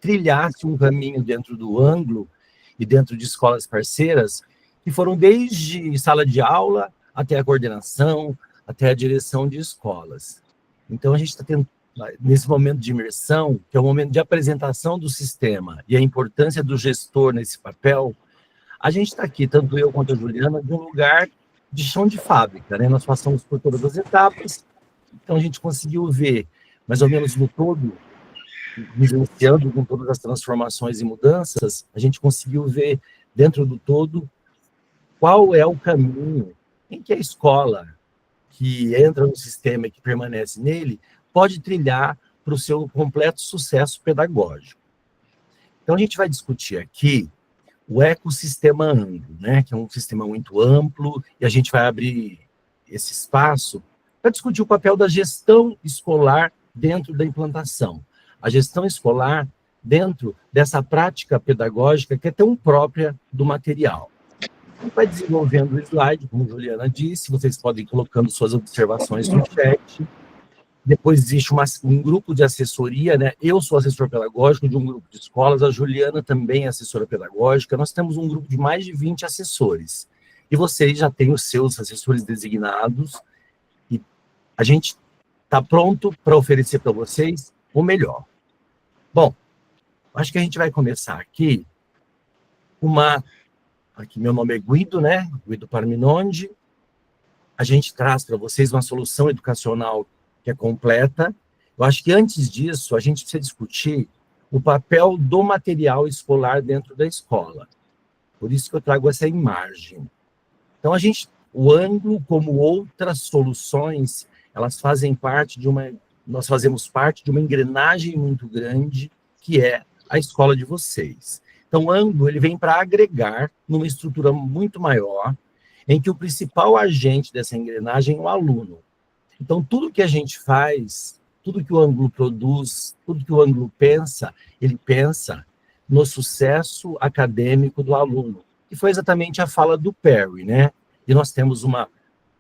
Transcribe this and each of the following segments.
trilhasse um caminho dentro do ângulo e dentro de escolas parceiras, que foram desde sala de aula até a coordenação, até a direção de escolas. Então, a gente está tendo, nesse momento de imersão, que é o momento de apresentação do sistema e a importância do gestor nesse papel, a gente está aqui, tanto eu quanto a Juliana, de um lugar de chão de fábrica, né? Nós passamos por todas as etapas, então a gente conseguiu ver, mais ou menos no todo, vivenciando com todas as transformações e mudanças, a gente conseguiu ver, dentro do todo, qual é o caminho em que a escola que entra no sistema e que permanece nele pode trilhar para o seu completo sucesso pedagógico. Então, a gente vai discutir aqui o ecossistema ângulo, né, que é um sistema muito amplo, e a gente vai abrir esse espaço para discutir o papel da gestão escolar dentro da implantação. A gestão escolar dentro dessa prática pedagógica que é tão própria do material. A gente vai desenvolvendo o slide, como a Juliana disse, vocês podem ir colocando suas observações no chat. Depois existe um grupo de assessoria, né? Eu sou assessor pedagógico de um grupo de escolas, a Juliana também é assessora pedagógica, nós temos um grupo de mais de 20 assessores. E vocês já têm os seus assessores designados, e a gente está pronto para oferecer para vocês o melhor. Bom, acho que a gente vai começar aqui aqui meu nome é Guido, né? Guido Parminonde. A gente traz para vocês uma solução educacional que é completa. Eu acho que antes disso, a gente precisa discutir o papel do material escolar dentro da escola. Por isso que eu trago essa imagem. Então, o ângulo, como outras soluções, elas fazem parte nós fazemos parte de uma engrenagem muito grande, que é a escola de vocês. Então, o ângulo, ele vem para agregar numa estrutura muito maior, em que o principal agente dessa engrenagem é o aluno. Então, tudo que a gente faz, tudo que o ângulo produz, tudo que o ângulo pensa, ele pensa no sucesso acadêmico do aluno, que foi exatamente a fala do Perry, né? E nós temos uma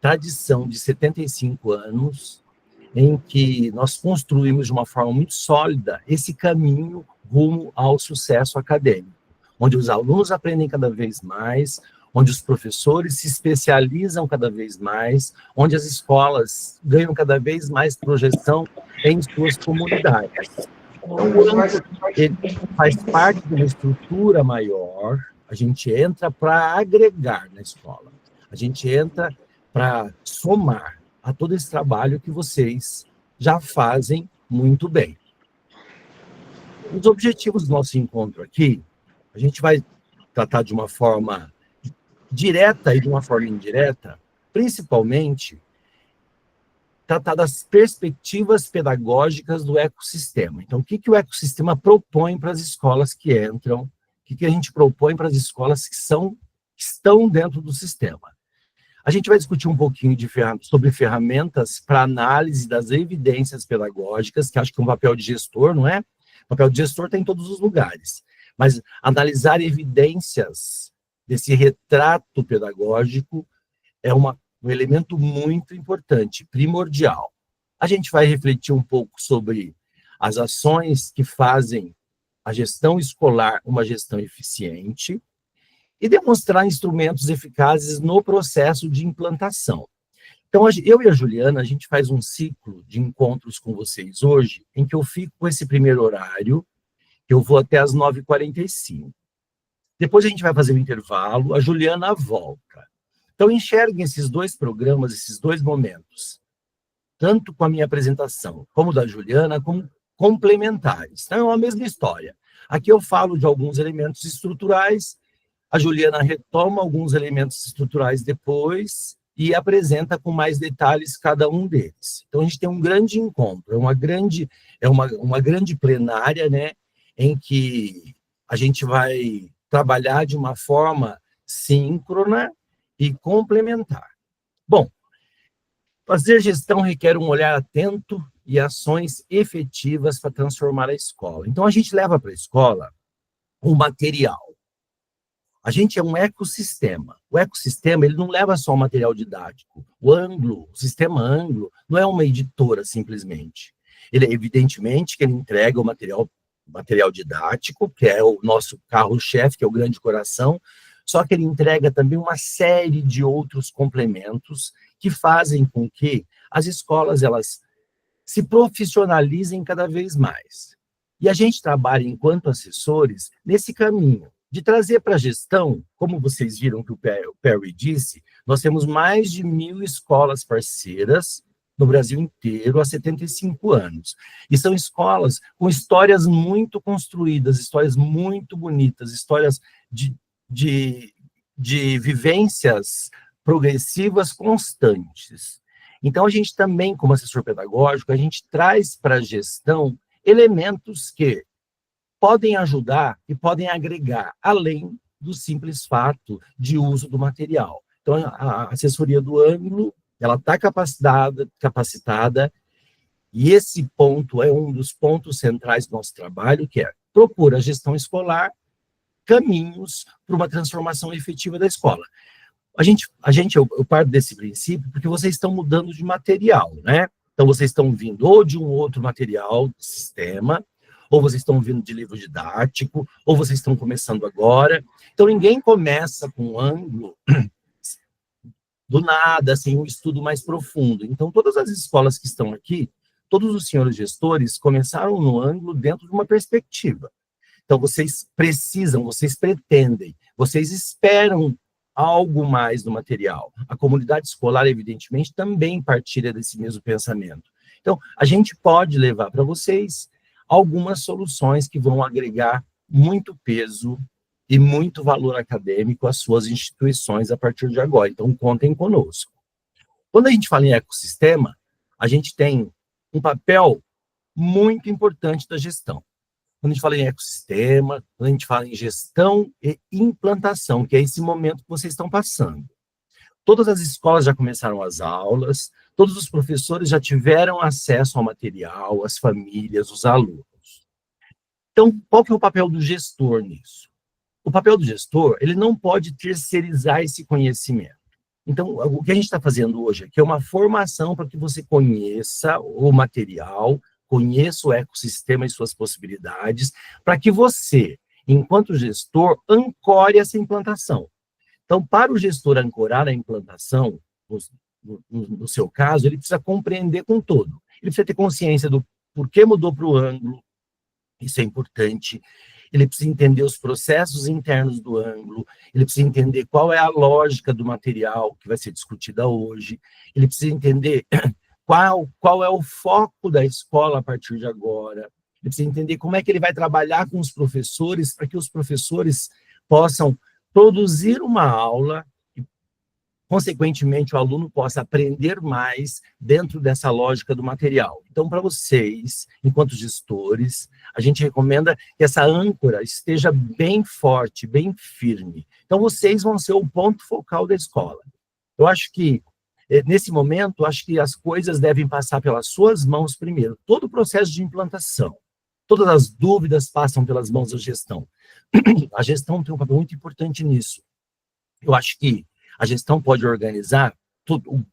tradição de 75 anos em que nós construímos de uma forma muito sólida esse caminho rumo ao sucesso acadêmico, onde os alunos aprendem cada vez mais, onde os professores se especializam cada vez mais, onde as escolas ganham cada vez mais projeção em suas comunidades. Então, ele faz parte de uma estrutura maior, a gente entra para agregar na escola, a gente entra para somar a todo esse trabalho que vocês já fazem muito bem. Os objetivos do nosso encontro aqui, a gente vai tratar de uma forma direta e de uma forma indireta, principalmente tratar das perspectivas pedagógicas do ecossistema. Então, o que o ecossistema propõe para as escolas que entram, o que a gente propõe para as escolas que estão dentro do sistema. A gente vai discutir um pouquinho sobre ferramentas para análise das evidências pedagógicas, que acho que é um papel de gestor, não é? O papel de gestor está em todos os lugares, mas analisar evidências desse retrato pedagógico é um elemento muito importante, primordial. A gente vai refletir um pouco sobre as ações que fazem a gestão escolar uma gestão eficiente e demonstrar instrumentos eficazes no processo de implantação. Então, eu e a Juliana, a gente faz um ciclo de encontros com vocês hoje, em que eu fico com esse primeiro horário, que eu vou até às 9h45. Depois a gente vai fazer um intervalo, a Juliana volta. Então, enxerguem esses dois programas, esses dois momentos, tanto com a minha apresentação, como da Juliana, como complementares. Então, é a mesma história. Aqui eu falo de alguns elementos estruturais, a Juliana retoma alguns elementos estruturais depois e apresenta com mais detalhes cada um deles. Então, a gente tem um grande encontro, é uma grande plenária, né, em que a gente vai trabalhar de uma forma síncrona e complementar. Bom, fazer gestão requer um olhar atento e ações efetivas para transformar a escola. Então, a gente leva para a escola um material. A gente é um ecossistema. O ecossistema, ele não leva só o material didático. O sistema Anglo, não é uma editora, simplesmente. Ele, evidentemente, que ele entrega o material material didático, que é o nosso carro-chefe, que é o grande coração, só que ele entrega também uma série de outros complementos que fazem com que as escolas elas se profissionalizem cada vez mais. E a gente trabalha, enquanto assessores, nesse caminho, de trazer para a gestão, como vocês viram que o Perry disse, nós temos mais de 1.000 escolas parceiras no Brasil inteiro há 75 anos. E são escolas com histórias muito construídas, histórias muito bonitas, histórias de vivências progressivas constantes. Então, a gente também, como assessor pedagógico, a gente traz para a gestão elementos que podem ajudar e podem agregar, além do simples fato de uso do material. Então, a assessoria do ângulo, ela está capacitada, e esse ponto é um dos pontos centrais do nosso trabalho, que é propor à gestão escolar caminhos para uma transformação efetiva da escola. Eu parto desse princípio porque vocês estão mudando de material, né? Então, vocês estão vindo ou de um outro material do sistema, ou vocês estão vindo de livro didático, ou vocês estão começando agora. Então, ninguém começa com um ângulo do nada, assim, um estudo mais profundo. Então, todas as escolas que estão aqui, todos os senhores gestores começaram no ângulo dentro de uma perspectiva. Então, vocês precisam, vocês pretendem, vocês esperam algo mais do material. A comunidade escolar, evidentemente, também partilha desse mesmo pensamento. Então, a gente pode levar para vocês algumas soluções que vão agregar muito peso e muito valor acadêmico às suas instituições a partir de agora. Então, contem conosco. Quando a gente fala em ecossistema, a gente tem um papel muito importante da gestão. Quando a gente fala em ecossistema, quando a gente fala em gestão e implantação, que é esse momento que vocês estão passando. Todas as escolas já começaram as aulas, todos os professores já tiveram acesso ao material, as famílias, os alunos. Então, qual que é o papel do gestor nisso? O papel do gestor, ele não pode terceirizar esse conhecimento. Então, o que a gente está fazendo hoje aqui é uma formação para que você conheça o material, conheça o ecossistema e suas possibilidades, para que você, enquanto gestor, ancore essa implantação. Então, para o gestor ancorar a implantação, no seu caso, ele precisa compreender com todo. Ele precisa ter consciência do porquê mudou para o ângulo, isso é importante. Ele precisa entender os processos internos do ângulo, ele precisa entender qual é a lógica do material que vai ser discutida hoje, ele precisa entender qual é o foco da escola a partir de agora, ele precisa entender como é que ele vai trabalhar com os professores para que os professores possam produzir uma aula e, consequentemente, o aluno possa aprender mais dentro dessa lógica do material. Então, para vocês, enquanto gestores, a gente recomenda que essa âncora esteja bem forte, bem firme. Então, vocês vão ser o ponto focal da escola. Eu acho que, nesse momento, acho que as coisas devem passar pelas suas mãos primeiro. Todo o processo de implantação, todas as dúvidas passam pelas mãos da gestão. A gestão tem um papel muito importante nisso. Eu acho que a gestão pode organizar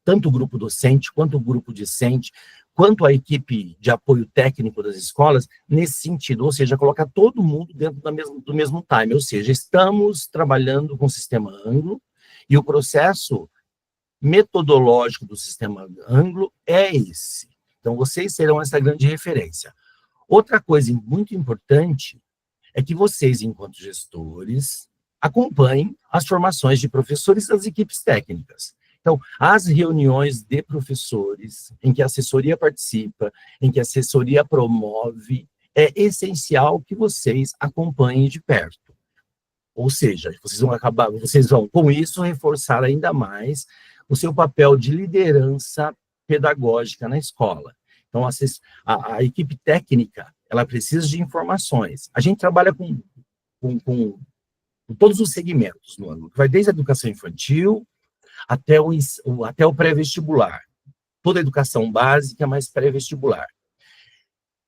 tanto o grupo docente, quanto o grupo discente, quanto a equipe de apoio técnico das escolas, nesse sentido, ou seja, colocar todo mundo dentro do mesmo time, ou seja, estamos trabalhando com o sistema Anglo, e o processo metodológico do sistema Anglo é esse. Então, vocês serão essa grande referência. Outra coisa muito importante é que vocês, enquanto gestores, acompanhem as formações de professores das equipes técnicas. Então, as reuniões de professores, em que a assessoria participa, em que a assessoria promove, é essencial que vocês acompanhem de perto. Ou seja, vocês vão, com isso, reforçar ainda mais o seu papel de liderança pedagógica na escola. Então, a equipe técnica, ela precisa de informações. A gente trabalha com todos os segmentos no ângulo, que vai desde a educação infantil até o pré-vestibular. Toda a educação básica, mas pré-vestibular.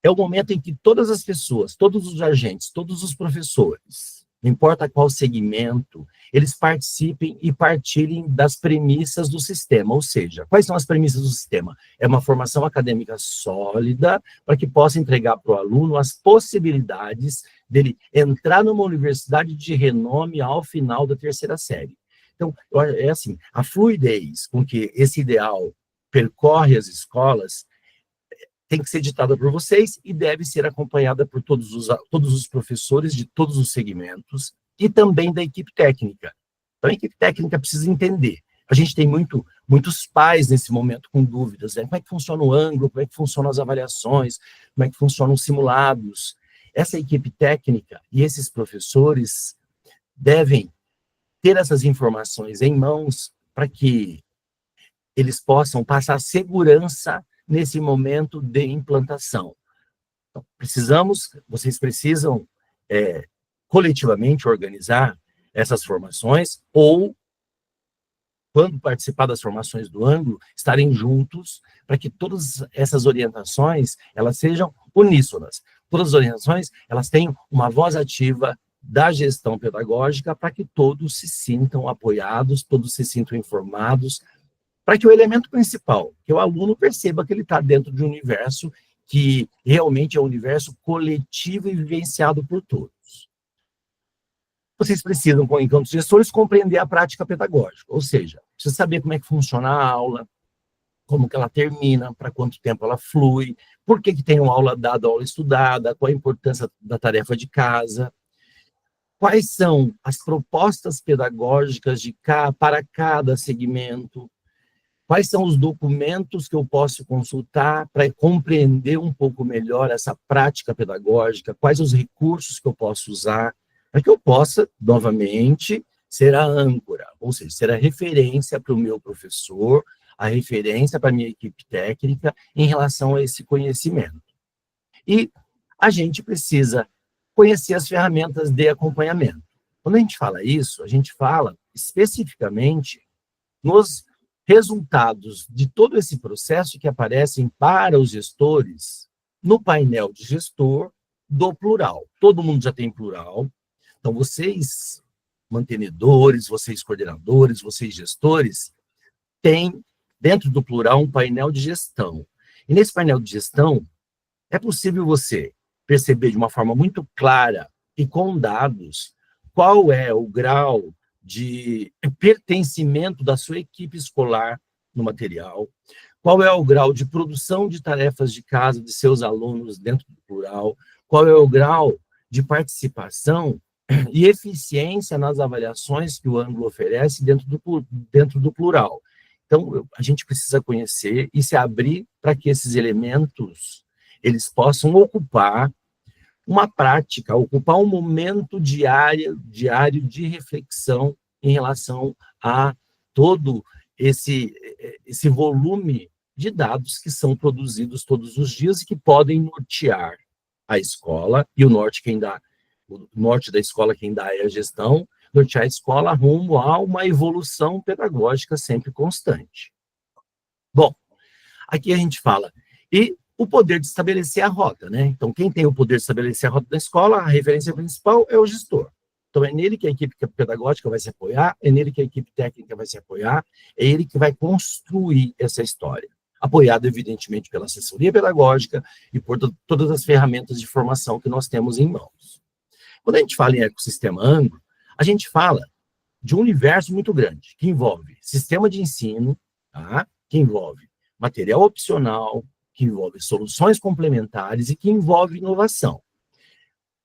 É o momento em que todas as pessoas, todos os agentes, todos os professores, não importa qual segmento, eles participem e partilhem das premissas do sistema. Ou seja, quais são as premissas do sistema? É uma formação acadêmica sólida para que possa entregar para o aluno as possibilidades dele entrar numa universidade de renome ao final da terceira série. Então, é assim, a fluidez com que esse ideal percorre as escolas tem que ser ditada por vocês e deve ser acompanhada por todos os professores de todos os segmentos e também da equipe técnica. Então, a equipe técnica precisa entender. A gente tem muitos pais nesse momento com dúvidas, né? Como é que funciona o ângulo, como é que funcionam as avaliações, como é que funcionam os simulados. Essa equipe técnica e esses professores devem ter essas informações em mãos para que eles possam passar segurança nesse momento de implantação. Então, vocês precisam coletivamente organizar essas formações ou, quando participar das formações do ângulo, estarem juntos para que todas essas orientações, elas sejam uníssonas. Todas as orientações, elas tenham uma voz ativa da gestão pedagógica para que todos se sintam apoiados, todos se sintam informados, para que o elemento principal, que o aluno perceba que ele está dentro de um universo que realmente é um universo coletivo e vivenciado por todos. Vocês precisam, enquanto gestores, compreender a prática pedagógica, ou seja, precisa saber como é que funciona a aula, como que ela termina, para quanto tempo ela flui, por que tem uma aula dada, aula estudada, qual a importância da tarefa de casa, quais são as propostas pedagógicas para cada segmento, quais são os documentos que eu posso consultar para compreender um pouco melhor essa prática pedagógica, quais os recursos que eu posso usar, para que eu possa, novamente, ser a âncora, ou seja, ser a referência para o meu professor, a referência para a minha equipe técnica em relação a esse conhecimento. E a gente precisa conhecer as ferramentas de acompanhamento. Quando a gente fala isso, a gente fala especificamente nos resultados de todo esse processo que aparecem para os gestores no painel de gestor do plural. Todo mundo já tem plural. Então, vocês, mantenedores, vocês coordenadores, vocês gestores, têm dentro do plural um painel de gestão. E nesse painel de gestão, é possível você perceber de uma forma muito clara e com dados qual é o grau de pertencimento da sua equipe escolar no material, qual é o grau de produção de tarefas de casa de seus alunos dentro do plural, qual é o grau de participação e eficiência nas avaliações que o ângulo oferece dentro do plural. Então, a gente precisa conhecer e se abrir para que esses elementos eles possam ocupar uma prática, ocupar um momento diário de reflexão em relação a todo esse volume de dados que são produzidos todos os dias e que podem nortear a escola, e o norte da escola quem dá é a gestão, nortear a escola rumo a uma evolução pedagógica sempre constante. Bom, aqui a gente fala, e o poder de estabelecer a rota, né? Então, quem tem o poder de estabelecer a rota da escola, a referência principal é o gestor. Então, é nele que a equipe pedagógica vai se apoiar, é nele que a equipe técnica vai se apoiar, é ele que vai construir essa história. Apoiado, evidentemente, pela assessoria pedagógica e por todas as ferramentas de formação que nós temos em mãos. Quando a gente fala em ecossistema ângulo, a gente fala de um universo muito grande, que envolve sistema de ensino, tá? Que envolve material opcional, que envolve soluções complementares e que envolve inovação.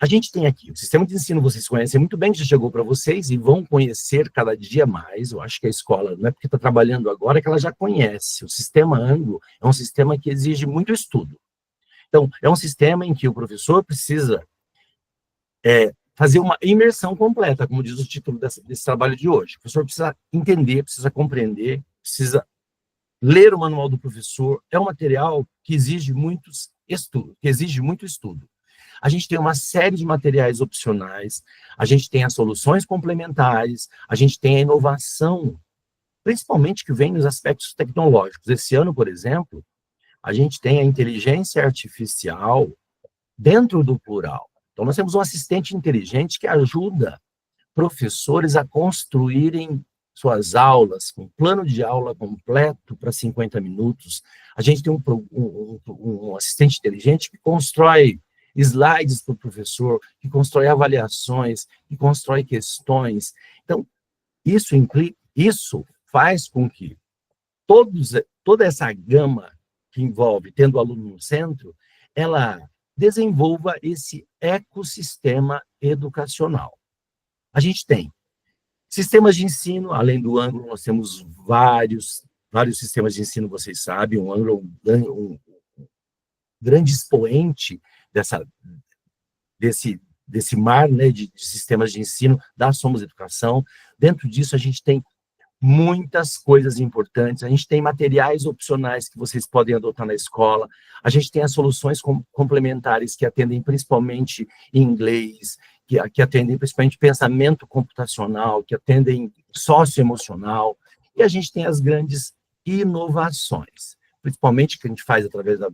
A gente tem aqui o sistema de ensino, vocês conhecem muito bem, que já chegou para vocês e vão conhecer cada dia mais. Eu acho que a escola, não é porque está trabalhando agora, que ela já conhece. O sistema ângulo é um sistema que exige muito estudo. Então, é um sistema em que o professor precisa fazer uma imersão completa, como diz o título desse trabalho de hoje. O professor precisa entender, precisa compreender, precisa ler o manual do professor. É um material que exige muito estudo. A gente tem uma série de materiais opcionais, a gente tem as soluções complementares, a gente tem a inovação, principalmente que vem nos aspectos tecnológicos. Esse ano, por exemplo, a gente tem a inteligência artificial dentro do plural. Então, nós temos um assistente inteligente que ajuda professores a construírem suas aulas, com um plano de aula completo para 50 minutos. A gente tem um assistente inteligente que constrói slides para o professor, que constrói avaliações, que constrói questões. Então, isso faz com que toda essa gama que envolve tendo o aluno no centro, ela desenvolva esse ecossistema educacional. A gente tem sistemas de ensino, além do Anglo, nós temos vários sistemas de ensino, vocês sabem, o Anglo é um grande expoente desse mar, né, de sistemas de ensino da Somos Educação. Dentro disso, a gente tem muitas coisas importantes, a gente tem materiais opcionais que vocês podem adotar na escola, a gente tem as soluções complementares que atendem principalmente em inglês, que atendem principalmente pensamento computacional, que atendem socioemocional, e a gente tem as grandes inovações, principalmente que a gente faz através da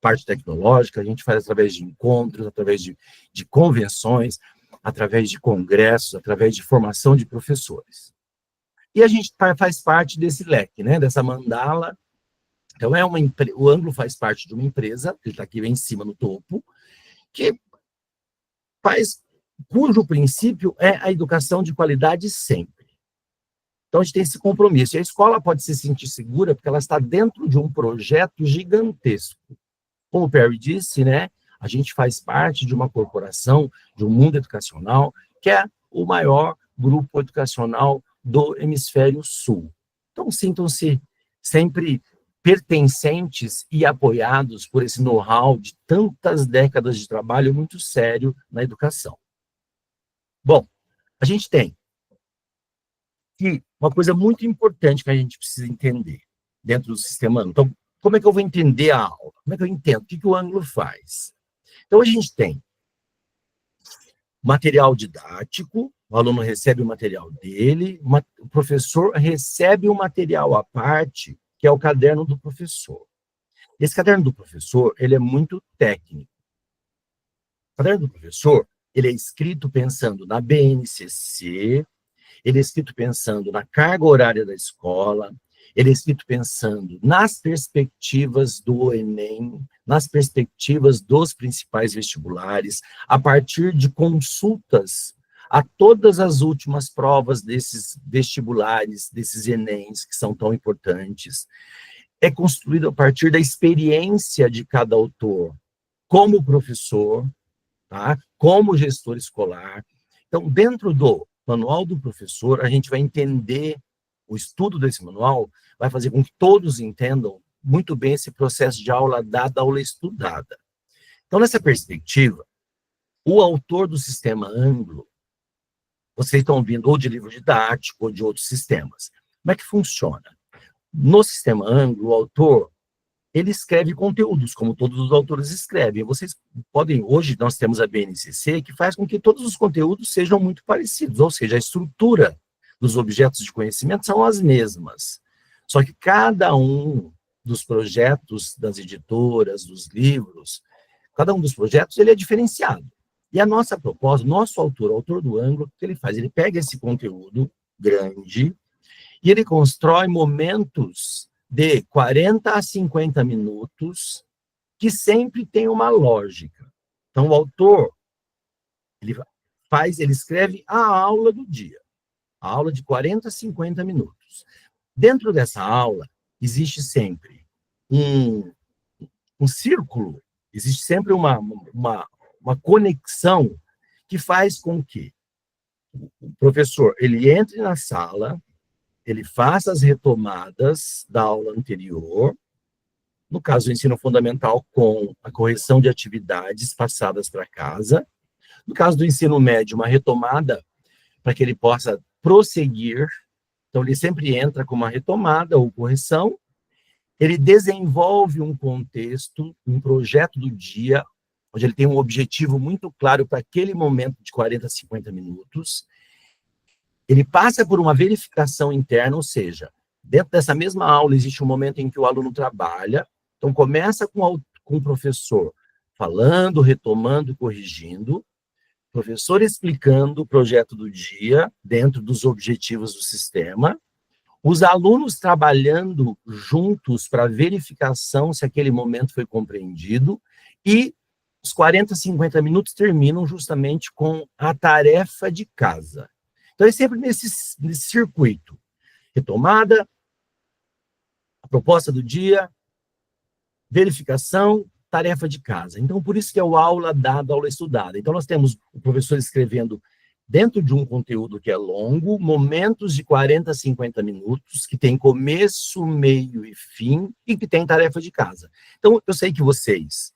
parte tecnológica, a gente faz através de encontros, através de convenções, através de congressos, através de formação de professores. E a gente faz parte desse leque, né, dessa mandala. Então, o Anglo faz parte de uma empresa, ele está aqui em cima no topo, cujo princípio é a educação de qualidade sempre. Então, a gente tem esse compromisso. E a escola pode se sentir segura porque ela está dentro de um projeto gigantesco. Como o Perry disse, né, a gente faz parte de uma corporação, de um mundo educacional, que é o maior grupo educacional do hemisfério sul. Então, sintam-se sempre pertencentes e apoiados por esse know-how de tantas décadas de trabalho muito sério na educação. Bom, a gente tem que uma coisa muito importante que a gente precisa entender dentro do sistema Anglo. Então, como é que eu vou entender a aula? Como é que eu entendo? O que o Anglo faz? Então, a gente tem material didático, o aluno recebe o material dele, o professor recebe um material à parte, que é o caderno do professor. Esse caderno do professor, ele é muito técnico. O caderno do professor, ele é escrito pensando na BNCC, ele é escrito pensando na carga horária da escola, ele é escrito pensando nas perspectivas do Enem, nas perspectivas dos principais vestibulares, a partir de consultas a todas as últimas provas desses vestibulares, desses Enems, que são tão importantes. É construído a partir da experiência de cada autor, como professor, tá? Como gestor escolar. Então, dentro do manual do professor, a gente vai entender, o estudo desse manual vai fazer com que todos entendam muito bem esse processo de aula dada, aula estudada. Então, nessa perspectiva, o autor do sistema Anglo, vocês estão ouvindo ou de livro didático ou de outros sistemas. Como é que funciona? No sistema Anglo, o autor, ele escreve conteúdos, como todos os autores escrevem. Vocês podem, hoje nós temos a BNCC, que faz com que todos os conteúdos sejam muito parecidos, ou seja, a estrutura dos objetos de conhecimento são as mesmas. Só que cada um dos projetos das editoras, dos livros, cada um dos projetos, ele é diferenciado. E a nossa proposta, nosso autor, o autor do Anglo, o que ele faz? Ele pega esse conteúdo grande e ele constrói momentos de 40 a 50 minutos que sempre tem uma lógica. Então, o autor, ele escreve a aula do dia, a aula de 40 a 50 minutos. Dentro dessa aula, existe sempre um círculo, existe sempre uma conexão que faz com que o professor, ele entre na sala, ele faça as retomadas da aula anterior, no caso do ensino fundamental, com a correção de atividades passadas para casa, no caso do ensino médio, uma retomada para que ele possa prosseguir, então ele sempre entra com uma retomada ou correção, ele desenvolve um contexto, um projeto do dia, onde ele tem um objetivo muito claro para aquele momento de 40 a 50 minutos, ele passa por uma verificação interna, ou seja, dentro dessa mesma aula existe um momento em que o aluno trabalha, então começa com o professor falando, retomando, corrigindo, o professor explicando o projeto do dia dentro dos objetivos do sistema, os alunos trabalhando juntos para verificação se aquele momento foi compreendido, e os 40, 50 minutos terminam justamente com a tarefa de casa. Então, é sempre nesse circuito. Retomada, a proposta do dia, verificação, tarefa de casa. Então, por isso que é o aula dada, aula estudada. Então, nós temos o professor escrevendo dentro de um conteúdo que é longo, momentos de 40 a 50 minutos, que tem começo, meio e fim, e que tem tarefa de casa. Então, eu sei que vocês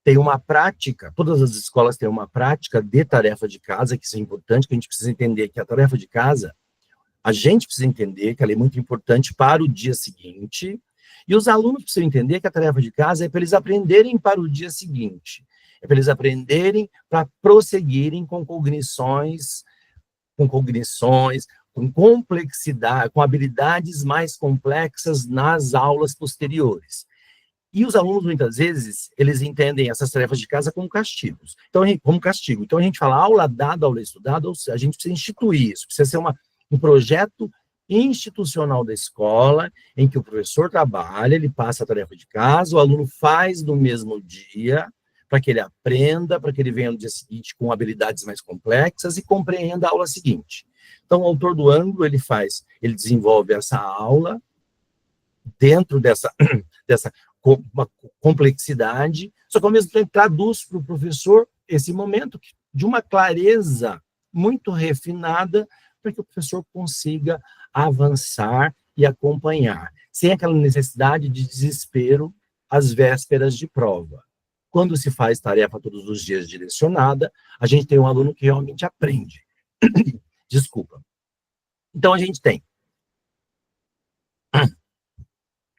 têm uma prática, todas as escolas têm uma prática de tarefa de casa, que isso é importante, que a gente precisa entender que a tarefa de casa, a gente precisa entender que ela é muito importante para o dia seguinte, e os alunos precisam entender que a tarefa de casa é para eles aprenderem para o dia seguinte. É para eles aprenderem para prosseguirem com cognições, com complexidade, com habilidades mais complexas nas aulas posteriores. E os alunos, muitas vezes, eles entendem essas tarefas de casa como castigos. Então, como castigo. Então, a gente fala aula dada, aula estudada, ou seja, a gente precisa instituir isso, precisa ser um projeto institucional da escola, em que o professor trabalha, ele passa a tarefa de casa, o aluno faz no mesmo dia, para que ele aprenda, para que ele venha no dia seguinte com habilidades mais complexas e compreenda a aula seguinte. Então, o autor do ângulo, ele desenvolve essa aula dentro dessa uma complexidade, só que ao mesmo tempo traduz para o professor esse momento de uma clareza muito refinada, para que o professor consiga avançar e acompanhar, sem aquela necessidade de desespero às vésperas de prova. Quando se faz tarefa todos os dias direcionada, a gente tem um aluno que realmente aprende. Desculpa. Então, a gente tem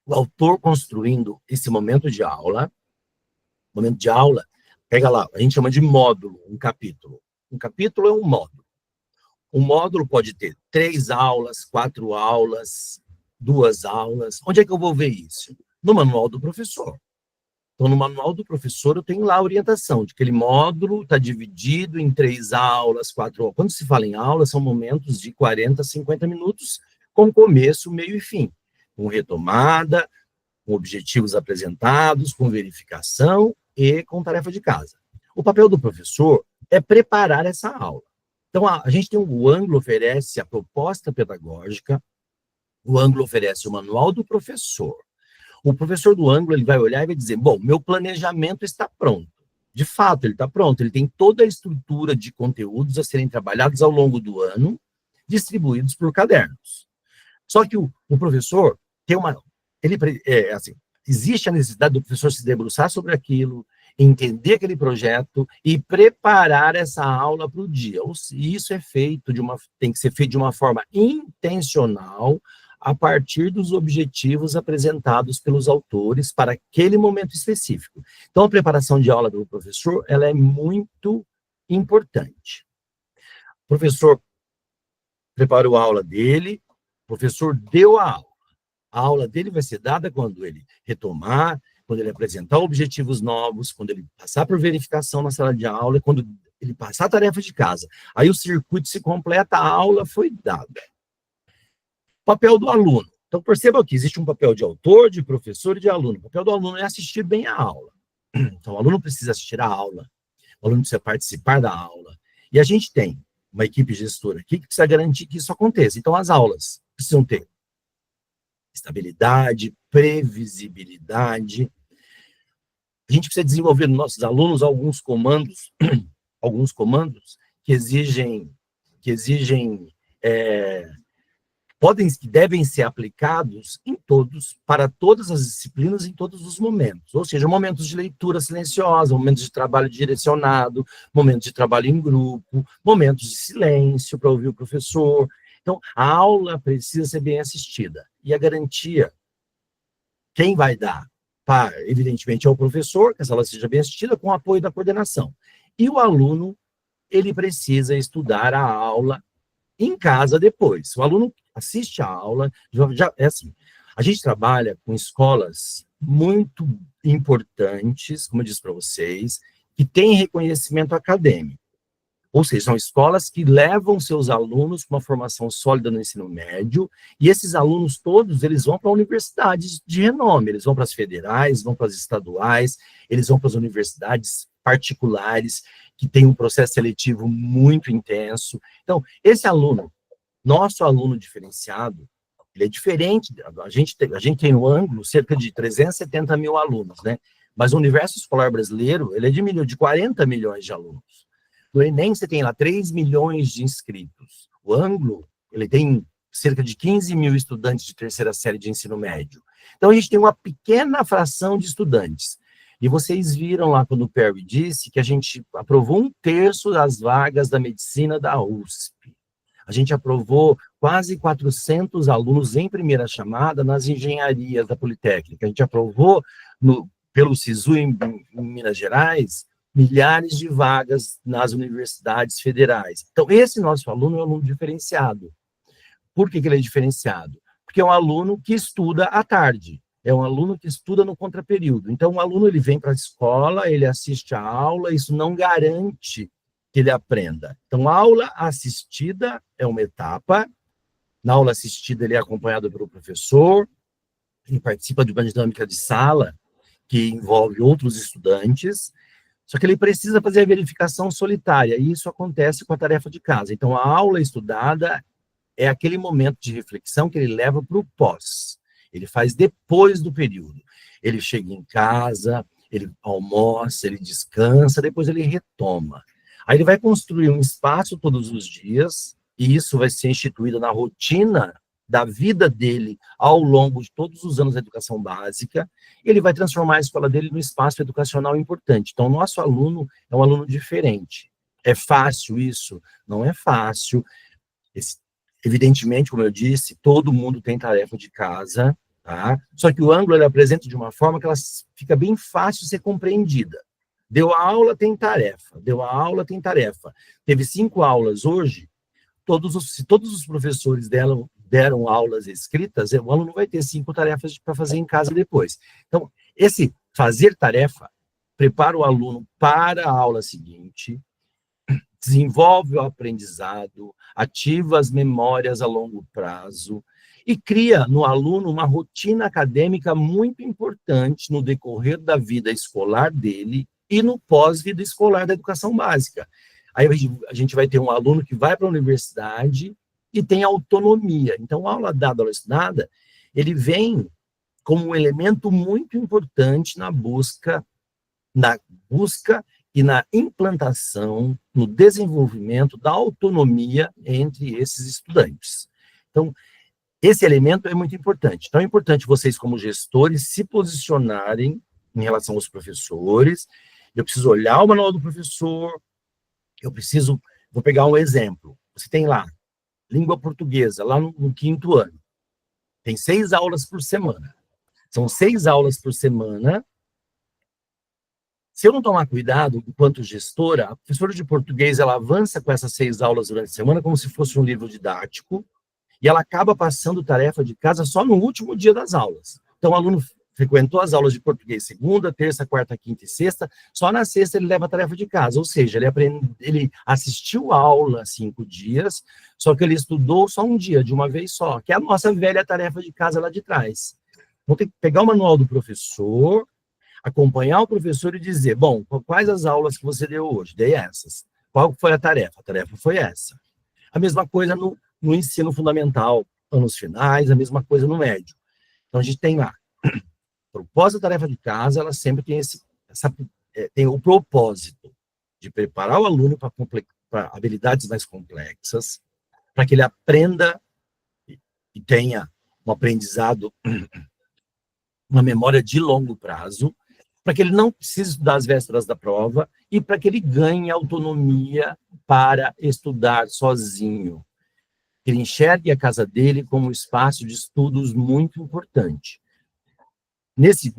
o autor construindo esse momento de aula, pega lá, a gente chama de módulo, um capítulo. Um capítulo é um módulo. Um módulo pode ter 3 aulas, 4 aulas, 2 aulas. Onde é que eu vou ver isso? No manual do professor. Então, no manual do professor, eu tenho lá a orientação de que aquele módulo está dividido em 3 aulas, 4 aulas. Quando se fala em aula, são momentos de 40, 50 minutos, com começo, meio e fim. Com retomada, com objetivos apresentados, com verificação e com tarefa de casa. O papel do professor é preparar essa aula. Então, a gente tem o ângulo oferece a proposta pedagógica, o ângulo oferece o manual do professor. O professor do ângulo, ele vai olhar e vai dizer, bom, meu planejamento está pronto. De fato, ele está pronto. Ele tem toda a estrutura de conteúdos a serem trabalhados ao longo do ano, distribuídos por cadernos. Só que o professor tem existe a necessidade do professor se debruçar sobre aquilo, entender aquele projeto e preparar essa aula para o dia. E isso tem que ser feito de uma forma intencional, a partir dos objetivos apresentados pelos autores para aquele momento específico. Então, a preparação de aula do professor, ela é muito importante. O professor preparou a aula dele, o professor deu a aula. A aula dele vai ser dada quando ele retomar, quando ele apresentar objetivos novos, quando ele passar por verificação na sala de aula, e quando ele passar a tarefa de casa. Aí o circuito se completa, a aula foi dada. Papel do aluno. Então, perceba que existe um papel de autor, de professor e de aluno. O papel do aluno é assistir bem a aula. Então, o aluno precisa assistir a aula, o aluno precisa participar da aula. E a gente tem uma equipe gestora aqui que precisa garantir que isso aconteça. Então, as aulas precisam ter estabilidade, previsibilidade. A gente precisa desenvolver nos nossos alunos alguns comandos que devem ser aplicados para todas as disciplinas, em todos os momentos. Ou seja, momentos de leitura silenciosa, momentos de trabalho direcionado, momentos de trabalho em grupo, momentos de silêncio para ouvir o professor. Então, a aula precisa ser bem assistida. E a garantia, quem vai dar? Evidentemente, é o professor, que essa aula seja bem assistida, com o apoio da coordenação. E o aluno, ele precisa estudar a aula em casa depois. O aluno assiste a aula, é assim, a gente trabalha com escolas muito importantes, como eu disse para vocês, que têm reconhecimento acadêmico. Ou seja, são escolas que levam seus alunos para uma formação sólida no ensino médio, e esses alunos todos, eles vão para universidades de renome, eles vão para as federais, vão para as estaduais, eles vão para as universidades particulares, que têm um processo seletivo muito intenso. Então, esse aluno, nosso aluno diferenciado, ele é diferente, a gente tem no ângulo cerca de 370 mil alunos, né? Mas o universo escolar brasileiro, ele é de 40 milhões de alunos. No Enem, você tem lá 3 milhões de inscritos. O Anglo, ele tem cerca de 15 mil estudantes de terceira série de ensino médio. Então, a gente tem uma pequena fração de estudantes. E vocês viram lá quando o Perry disse que a gente aprovou 1/3 das vagas da medicina da USP. A gente aprovou quase 400 alunos em primeira chamada nas engenharias da Politécnica. A gente aprovou pelo SISU em Minas Gerais milhares de vagas nas universidades federais. Então, esse nosso aluno é um aluno diferenciado. Por que ele é diferenciado? Porque é um aluno que estuda à tarde, é um aluno que estuda no contraperíodo. Então, o aluno ele vem para a escola, ele assiste a aula, isso não garante que ele aprenda. Então, a aula assistida é uma etapa, na aula assistida ele é acompanhado pelo professor, ele participa de uma dinâmica de sala, que envolve outros estudantes, só que ele precisa fazer a verificação solitária, e isso acontece com a tarefa de casa. Então, a aula estudada é aquele momento de reflexão que ele leva para o pós. Ele faz depois do período. Ele chega em casa, ele almoça, ele descansa, depois ele retoma. Aí ele vai construir um espaço todos os dias, e isso vai ser instituído na rotina da vida dele ao longo de todos os anos da educação básica, ele vai transformar a escola dele num espaço educacional importante. Então, o nosso aluno é um aluno diferente. É fácil isso? Não é fácil. Evidentemente, como eu disse, todo mundo tem tarefa de casa, tá? Só que o ângulo ele apresenta de uma forma que ela fica bem fácil de ser compreendida. Deu a aula, tem tarefa. Deu a aula, tem tarefa. Teve 5 aulas hoje, se todos os professores deram aulas escritas, o aluno vai ter 5 tarefas para fazer em casa depois. Então, esse fazer tarefa prepara o aluno para a aula seguinte, desenvolve o aprendizado, ativa as memórias a longo prazo e cria no aluno uma rotina acadêmica muito importante no decorrer da vida escolar dele e no pós-vida escolar da educação básica. Aí a gente vai ter um aluno que vai para a universidade e tem autonomia. Então, a aula dada, a aula estudada, ele vem como um elemento muito importante na busca e na implantação, no desenvolvimento da autonomia entre esses estudantes. Então, esse elemento é muito importante. Então, é importante vocês, como gestores, se posicionarem em relação aos professores. Eu preciso olhar o manual do professor, vou pegar um exemplo. Você tem lá, língua portuguesa, lá no 5º ano. Tem 6 aulas por semana. São 6 aulas por semana. Se eu não tomar cuidado, enquanto gestora, a professora de português, ela avança com essas 6 aulas durante a semana como se fosse um livro didático, e ela acaba passando tarefa de casa só no último dia das aulas. Então, o aluno frequentou as aulas de português segunda, terça, quarta, quinta e sexta, só na sexta ele leva a tarefa de casa, ou seja, ele assistiu a aula 5 dias, só que ele estudou só um dia, de uma vez só, que é a nossa velha tarefa de casa lá de trás. Vou ter que pegar o manual do professor, acompanhar o professor e dizer, bom, quais as aulas que você deu hoje? Dei essas. Qual foi a tarefa? A tarefa foi essa. A mesma coisa no ensino fundamental, anos finais, a mesma coisa no médio. Então, a gente tem lá, propósito da tarefa de casa, ela sempre tem tem o propósito de preparar o aluno para habilidades mais complexas, para que ele aprenda e tenha um aprendizado, uma memória de longo prazo, para que ele não precise estudar às vésperas da prova e para que ele ganhe autonomia para estudar sozinho. Que ele enxergue a casa dele como um espaço de estudos muito importante. Nesse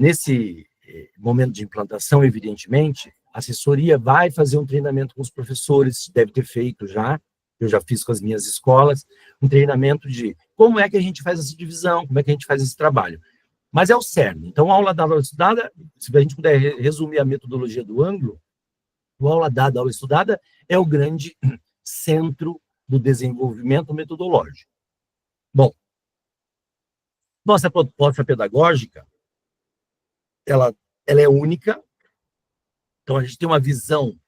momento de implantação, evidentemente, a assessoria vai fazer um treinamento com os professores, deve ter feito já, eu já fiz com as minhas escolas, um treinamento de como é que a gente faz essa divisão, como é que a gente faz esse trabalho. Mas é o cerne. Então, a aula da aula estudada, se a gente puder resumir a metodologia do ângulo, O aula dada, aula estudada é o grande centro do desenvolvimento metodológico. Bom, nossa proposta pedagógica, ela é única. Então, a gente tem uma visão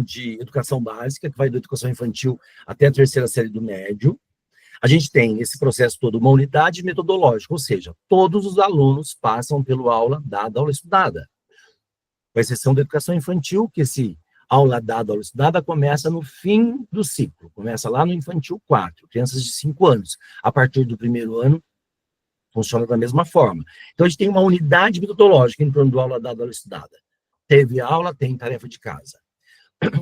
de educação básica, que vai da educação infantil até a terceira série do médio. A gente tem, nesse processo todo, uma unidade metodológica, ou seja, todos os alunos passam pelo aula dada, aula estudada. Com exceção da educação infantil, que esse aula dada, aula estudada, começa no fim do ciclo, começa lá no infantil 4, crianças de 5 anos. A partir do primeiro ano, funciona da mesma forma. Então, a gente tem uma unidade metodológica em torno do aula dada, aula estudada. Teve aula, tem tarefa de casa.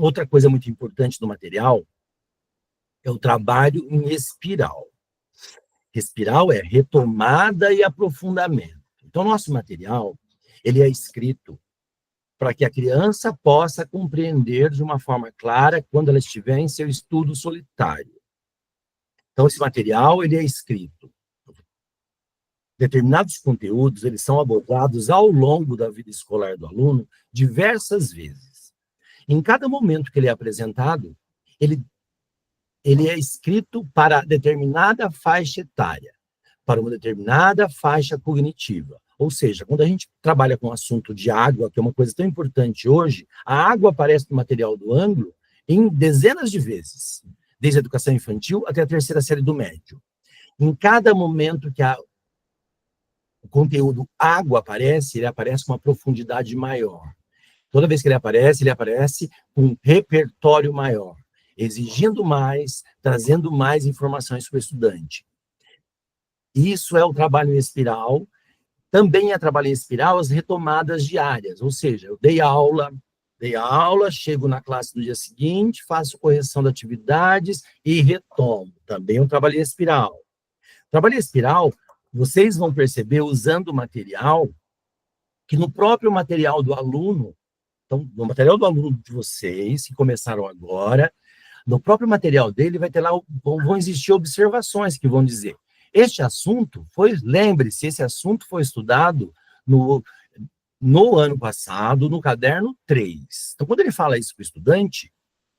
Outra coisa muito importante no material é o trabalho em espiral. Espiral é retomada e aprofundamento. Então, nosso material, ele é escrito para que a criança possa compreender de uma forma clara quando ela estiver em seu estudo solitário. Então, esse material, ele é escrito. Determinados conteúdos, eles são abordados ao longo da vida escolar do aluno diversas vezes. Em cada momento que ele é apresentado, ele é escrito para determinada faixa etária, para uma determinada faixa cognitiva. Ou seja, quando a gente trabalha com o assunto de água, que é uma coisa tão importante hoje, a água aparece no material do ângulo em dezenas de vezes, desde a educação infantil até a terceira série do médio. Em cada momento que o conteúdo água aparece, ele aparece com uma profundidade maior. Toda vez que ele aparece com um repertório maior, exigindo mais, trazendo mais informações para o estudante. Isso é o trabalho em espiral. Também é trabalho em espiral as retomadas diárias, ou seja, eu dei aula, chego na classe do dia seguinte, faço correção de atividades e retomo. Também é um trabalho em espiral. Trabalho em espiral, vocês vão perceber, usando o material, que no próprio material do aluno, então, no material do aluno de vocês, que começaram agora, no próprio material dele vai ter lá, vão existir observações que vão dizer, este assunto lembre-se, esse assunto foi estudado no ano passado, no caderno 3. Então, quando ele fala isso para o estudante,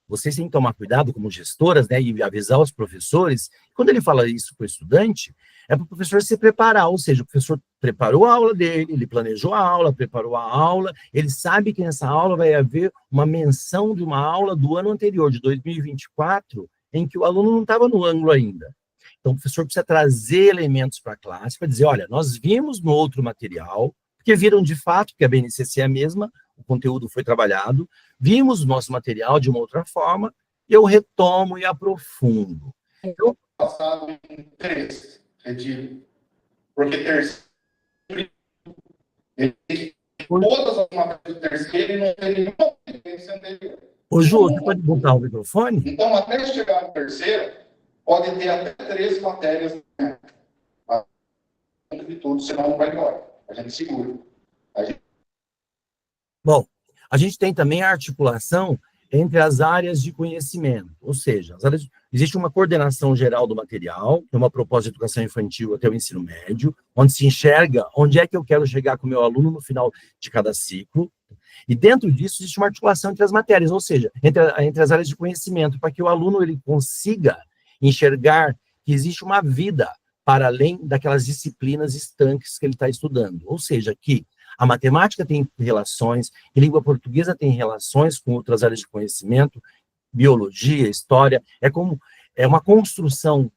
vocês têm que tomar cuidado como gestoras, né, e avisar os professores, quando ele fala isso para o estudante, é para o professor se preparar, ou seja, o professor preparou a aula dele, ele planejou a aula, preparou a aula, ele sabe que nessa aula vai haver uma menção de uma aula do ano anterior, de 2024, em que o aluno não estava no ângulo ainda. Então, o professor precisa trazer elementos para a classe, para dizer, olha, nós vimos no outro material, porque viram de fato que a BNCC é a mesma, o conteúdo foi trabalhado, vimos o nosso material de uma outra forma, e eu retomo e aprofundo. Então, passado em 3, porque terceiro, todas as matérias do terceiro e não tem nenhuma competência anterior. Ô, Ju, você pode botar o microfone? Então, até chegar no terceiro, pode ter até 13 matérias, né? De tudo, senão não vai embora. A gente segura. Bom, a gente tem também a articulação entre as áreas de conhecimento, ou seja, existe uma coordenação geral do material, que é uma proposta de educação infantil até o ensino médio, onde se enxerga onde é que eu quero chegar com o meu aluno no final de cada ciclo, e dentro disso existe uma articulação entre as matérias, ou seja, entre as áreas de conhecimento, para que o aluno ele consiga enxergar que existe uma vida para além daquelas disciplinas estanques que ele está estudando, ou seja, que a matemática tem relações, a língua portuguesa tem relações com outras áreas de conhecimento, biologia, história, é uma construção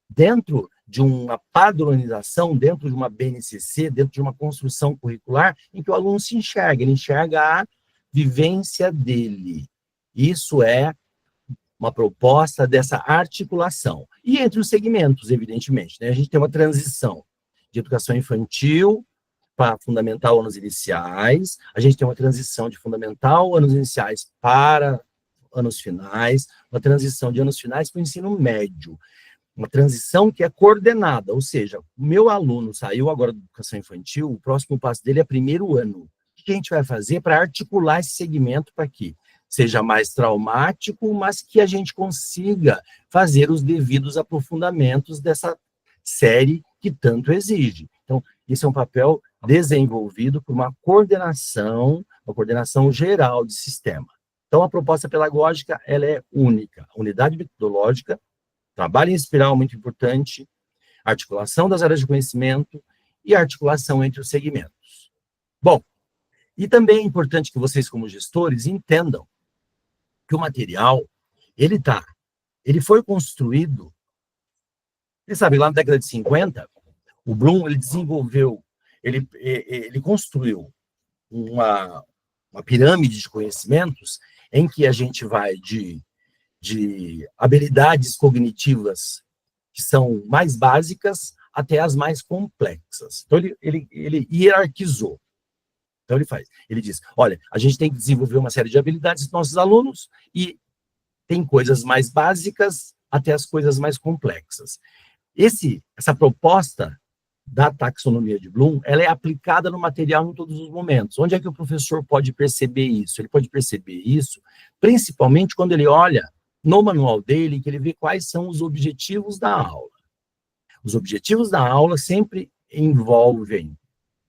dentro de uma padronização, dentro de uma BNCC, dentro de uma construção curricular, em que o aluno se enxerga, ele enxerga a vivência dele. Isso é uma proposta dessa articulação. E entre os segmentos, evidentemente, né, a gente tem uma transição de educação infantil para fundamental, anos iniciais, a gente tem uma transição de fundamental, anos iniciais para anos finais, uma transição de anos finais para o ensino médio, uma transição que é coordenada, ou seja, o meu aluno saiu agora da educação infantil, o próximo passo dele é primeiro ano. O que a gente vai fazer para articular esse segmento para que seja mais traumático, mas que a gente consiga fazer os devidos aprofundamentos dessa série que tanto exige. Então, esse é um papel desenvolvido por uma coordenação geral de sistema. Então, a proposta pedagógica, ela é única. A unidade metodológica, trabalho em espiral muito importante, articulação das áreas de conhecimento e articulação entre os segmentos. Bom, e também é importante que vocês, como gestores, entendam que o material, ele foi construído, você sabe, lá na década de 50, o Bloom, ele construiu uma pirâmide de conhecimentos em que a gente vai de habilidades cognitivas que são mais básicas até as mais complexas. Então, ele hierarquizou. Então, ele diz, olha, a gente tem que desenvolver uma série de habilidades dos nossos alunos e tem coisas mais básicas até as coisas mais complexas. Essa proposta da taxonomia de Bloom, ela é aplicada no material em todos os momentos. Onde é que o professor pode perceber isso? Ele pode perceber isso, principalmente quando ele olha no manual dele, que ele vê quais são os objetivos da aula. Os objetivos da aula sempre envolvem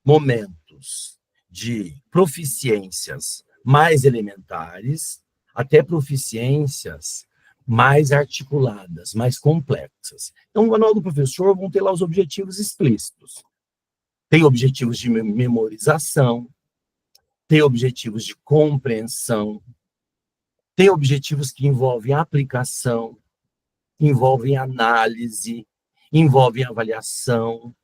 momentos de proficiências mais elementares, até proficiências mais articuladas, mais complexas. Então, no manual do professor vão ter lá os objetivos explícitos. Tem objetivos de memorização, tem objetivos de compreensão, tem objetivos que envolvem aplicação, envolvem análise, envolvem avaliação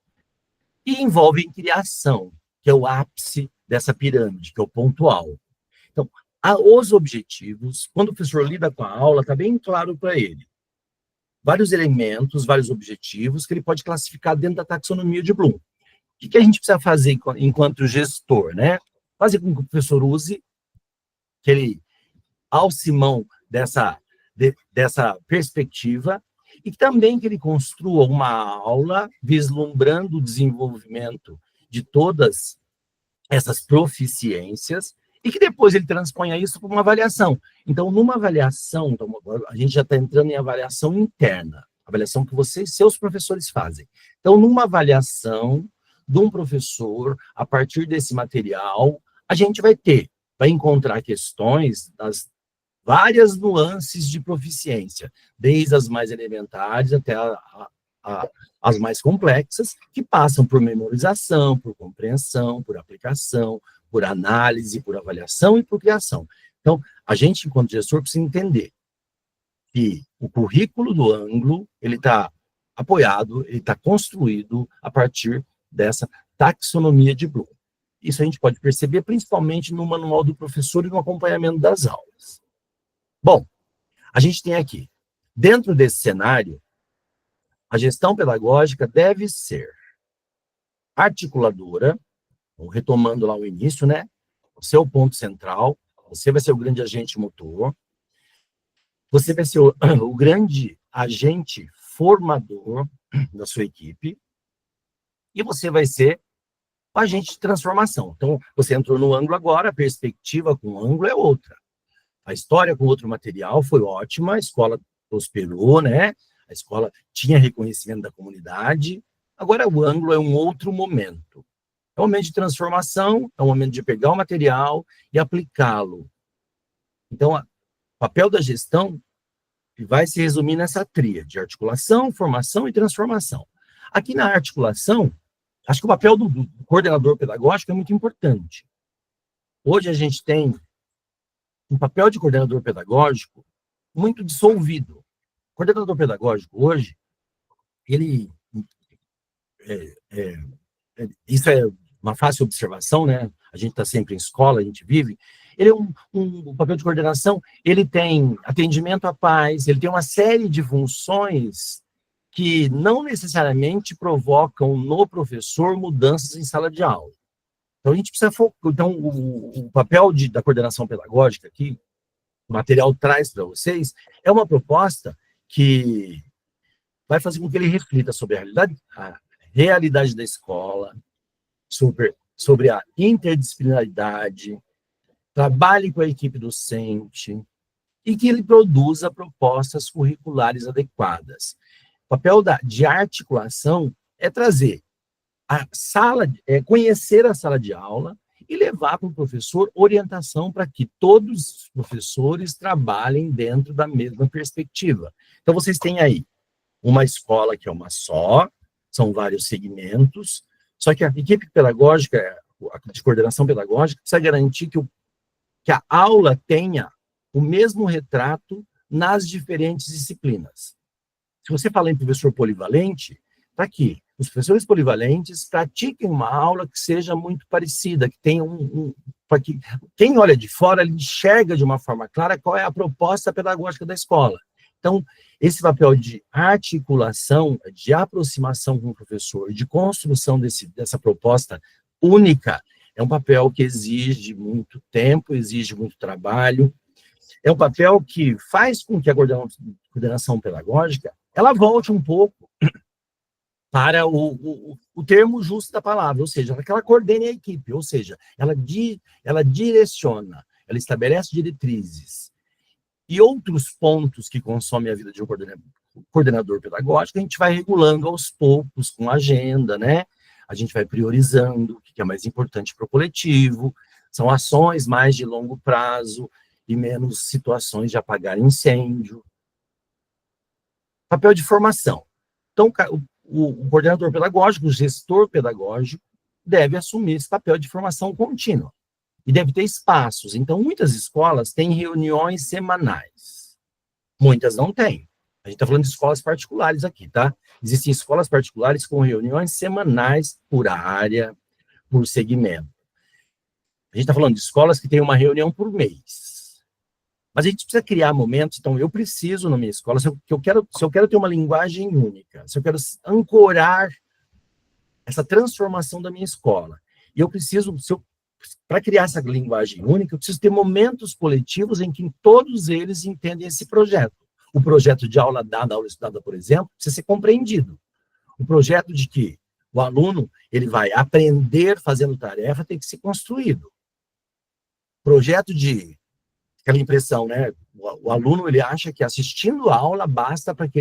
e envolvem criação, que é o ápice dessa pirâmide, que é o ponto alto. Então, os objetivos, quando o professor lida com a aula, está bem claro para ele. Vários elementos, vários objetivos que ele pode classificar dentro da taxonomia de Bloom. O que a gente precisa fazer enquanto gestor, né? Fazer com que o professor use, que ele alce mão dessa perspectiva, e também que ele construa uma aula vislumbrando o desenvolvimento de todas essas proficiências, e que depois ele transponha isso para uma avaliação. Então, numa avaliação, a gente já está entrando em avaliação interna, avaliação que seus professores fazem. Então, numa avaliação de um professor, a partir desse material, a gente vai encontrar questões das várias nuances de proficiência, desde as mais elementares até as mais complexas, que passam por memorização, por compreensão, por aplicação, por análise, por avaliação e por criação. Então, a gente, enquanto gestor, precisa entender que o currículo do ângulo, ele está apoiado, ele está construído a partir dessa taxonomia de Bloom. Isso a gente pode perceber principalmente no manual do professor e no acompanhamento das aulas. Bom, a gente tem aqui, dentro desse cenário, a gestão pedagógica deve ser articuladora, retomando lá o início, né? O seu ponto central, você vai ser o grande agente motor, você vai ser o grande agente formador da sua equipe, e você vai ser o agente de transformação. Então, você entrou no ângulo agora, a perspectiva com o ângulo é outra. A história com outro material foi ótima, a escola prosperou, né? A escola tinha reconhecimento da comunidade. Agora, o ângulo é um outro momento. É um momento de transformação, é um momento de pegar o material e aplicá-lo. Então, o papel da gestão vai se resumir nessa tríade de articulação, formação e transformação. Aqui na articulação, acho que o papel do coordenador pedagógico é muito importante. Hoje a gente tem um papel de coordenador pedagógico muito dissolvido. O coordenador pedagógico hoje, ele... isso é uma fácil observação, né? A gente está sempre em escola, a gente vive. Ele é um papel de coordenação, ele tem atendimento à pais, ele tem uma série de funções que não necessariamente provocam no professor mudanças em sala de aula. Então, a gente precisa focar. Então, o papel da coordenação pedagógica aqui, o material traz para vocês, é uma proposta que vai fazer com que ele reflita sobre a realidade da escola, sobre a interdisciplinaridade, trabalhe com a equipe docente e que ele produza propostas curriculares adequadas. O papel de articulação é trazer conhecer a sala de aula e levar para o professor orientação para que todos os professores trabalhem dentro da mesma perspectiva. Então, vocês têm aí uma escola que é uma só, são vários segmentos, só que a equipe pedagógica, de coordenação pedagógica, precisa garantir que a aula tenha o mesmo retrato nas diferentes disciplinas. Se você fala em professor polivalente, está aqui. Os professores polivalentes pratiquem uma aula que seja muito parecida, que tenha para que quem olha de fora ele enxerga de uma forma clara qual é a proposta pedagógica da escola. Então, esse papel de articulação, de aproximação com o professor, de construção dessa proposta única, é um papel que exige muito tempo, exige muito trabalho, é um papel que faz com que a coordenação pedagógica ela volte um pouco para o termo justo da palavra, ou seja, que ela coordene a equipe, ou seja, ela direciona, ela estabelece diretrizes. E outros pontos que consomem a vida de um coordenador pedagógico, a gente vai regulando aos poucos, com agenda, né? A gente vai priorizando o que é mais importante para o coletivo, são ações mais de longo prazo e menos situações de apagar incêndio. Papel de formação. Então, o coordenador pedagógico, o gestor pedagógico, deve assumir esse papel de formação contínua. E deve ter espaços. Então, muitas escolas têm reuniões semanais. Muitas não têm. A gente está falando de escolas particulares aqui, tá? Existem escolas particulares com reuniões semanais por área, por segmento. A gente está falando de escolas que têm uma reunião por mês. Mas a gente precisa criar momentos, então eu preciso na minha escola, se eu quero ter uma linguagem única, se eu quero ancorar essa transformação da minha escola, e eu preciso, para criar essa linguagem única, eu preciso ter momentos coletivos em que todos eles entendem esse projeto. O projeto de aula dada, aula estudada, por exemplo, precisa ser compreendido. O projeto de que o aluno ele vai aprender fazendo tarefa tem que ser construído. O projeto de aquela impressão, né? O aluno ele acha que assistindo a aula basta para que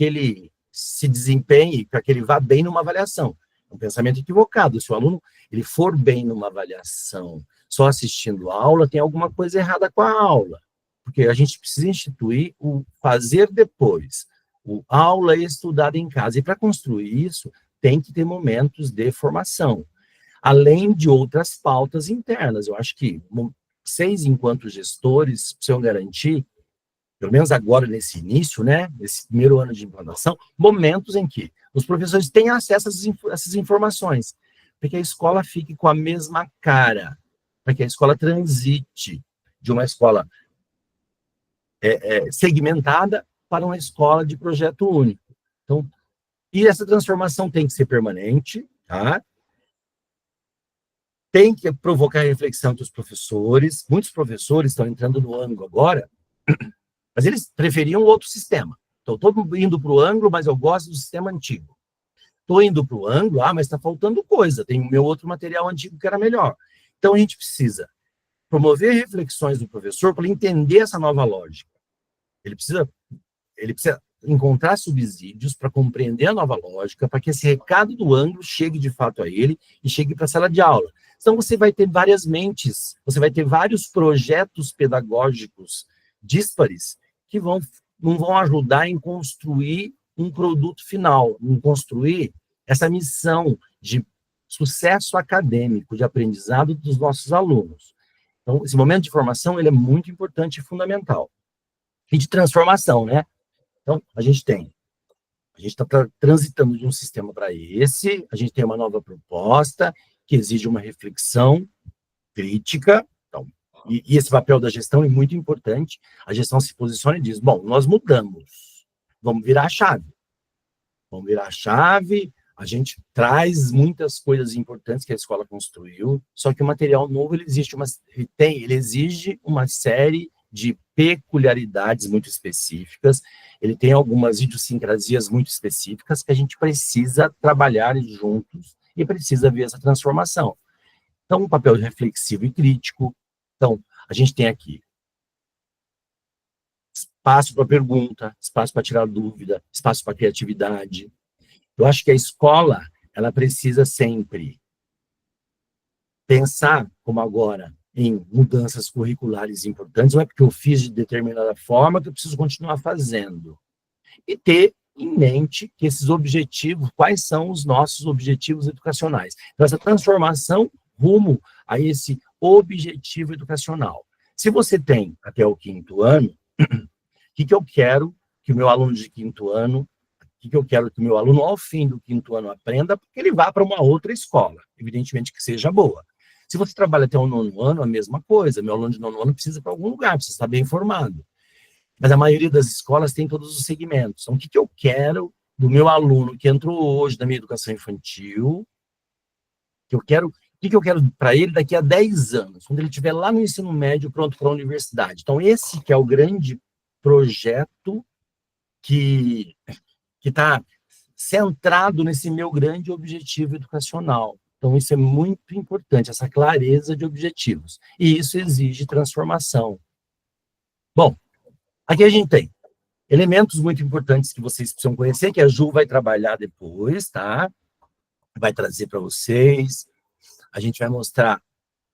ele se desempenhe, para que ele vá bem numa avaliação. É um pensamento equivocado. Se o aluno ele for bem numa avaliação só assistindo a aula, tem alguma coisa errada com a aula. Porque a gente precisa instituir o fazer depois, o aula estudada em casa. E para construir isso, tem que ter momentos de formação, além de outras pautas internas. Eu acho que vocês, enquanto gestores, precisam garantir, pelo menos agora nesse início, né, nesse primeiro ano de implantação, momentos em que os professores têm acesso a essas informações, para que a escola fique com a mesma cara, para que a escola transite de uma escola segmentada para uma escola de projeto único. Então, e essa transformação tem que ser permanente, tá? Tem que provocar reflexão dos professores. Muitos professores estão entrando no ângulo agora, mas eles preferiam outro sistema. Então, estou indo para o ângulo, mas eu gosto do sistema antigo. Estou indo para o ângulo, mas está faltando coisa. Tem o meu outro material antigo que era melhor. Então, a gente precisa promover reflexões do professor para ele entender essa nova lógica. Ele precisa encontrar subsídios para compreender a nova lógica, para que esse recado do ângulo chegue de fato a ele e chegue para a sala de aula. Então, você vai ter várias mentes, você vai ter vários projetos pedagógicos díspares que não vão ajudar em construir um produto final, em construir essa missão de sucesso acadêmico, de aprendizado dos nossos alunos. Então, esse momento de formação, ele é muito importante e fundamental. E de transformação, né? Então, a gente está transitando de um sistema para esse, a gente tem uma nova proposta que exige uma reflexão crítica, então, e esse papel da gestão é muito importante, a gestão se posiciona e diz, bom, nós mudamos, vamos virar a chave, a gente traz muitas coisas importantes que a escola construiu, só que o material novo, ele exige uma série de peculiaridades muito específicas, ele tem algumas idiosincrasias muito específicas que a gente precisa trabalhar juntos e precisa ver essa transformação. Então, um papel reflexivo e crítico. Então, a gente tem aqui espaço para pergunta, espaço para tirar dúvida, espaço para criatividade. Eu acho que a escola ela precisa sempre pensar, como agora, em mudanças curriculares importantes, não é porque eu fiz de determinada forma que eu preciso continuar fazendo. E ter em mente que esses objetivos, quais são os nossos objetivos educacionais. Então, essa transformação rumo a esse objetivo educacional. Se você tem até o 5º ano, o que eu quero que o meu aluno de 5º ano, o que eu quero que o meu aluno, ao fim do 5º ano, aprenda, porque ele vá para uma outra escola, evidentemente que seja boa. Se você trabalha até o 9º ano, a mesma coisa. Meu aluno de 9º ano precisa ir para algum lugar, precisa estar bem informado. Mas a maioria das escolas tem todos os segmentos. Então, o que eu quero do meu aluno que entrou hoje na minha educação infantil, o que eu quero para ele daqui a 10 anos, quando ele estiver lá no ensino médio, pronto para a universidade. Então, esse que é o grande projeto que está centrado nesse meu grande objetivo educacional. Então, isso é muito importante, essa clareza de objetivos. E isso exige transformação. Bom, aqui a gente tem elementos muito importantes que vocês precisam conhecer, que a Ju vai trabalhar depois, tá? Vai trazer para vocês. A gente vai mostrar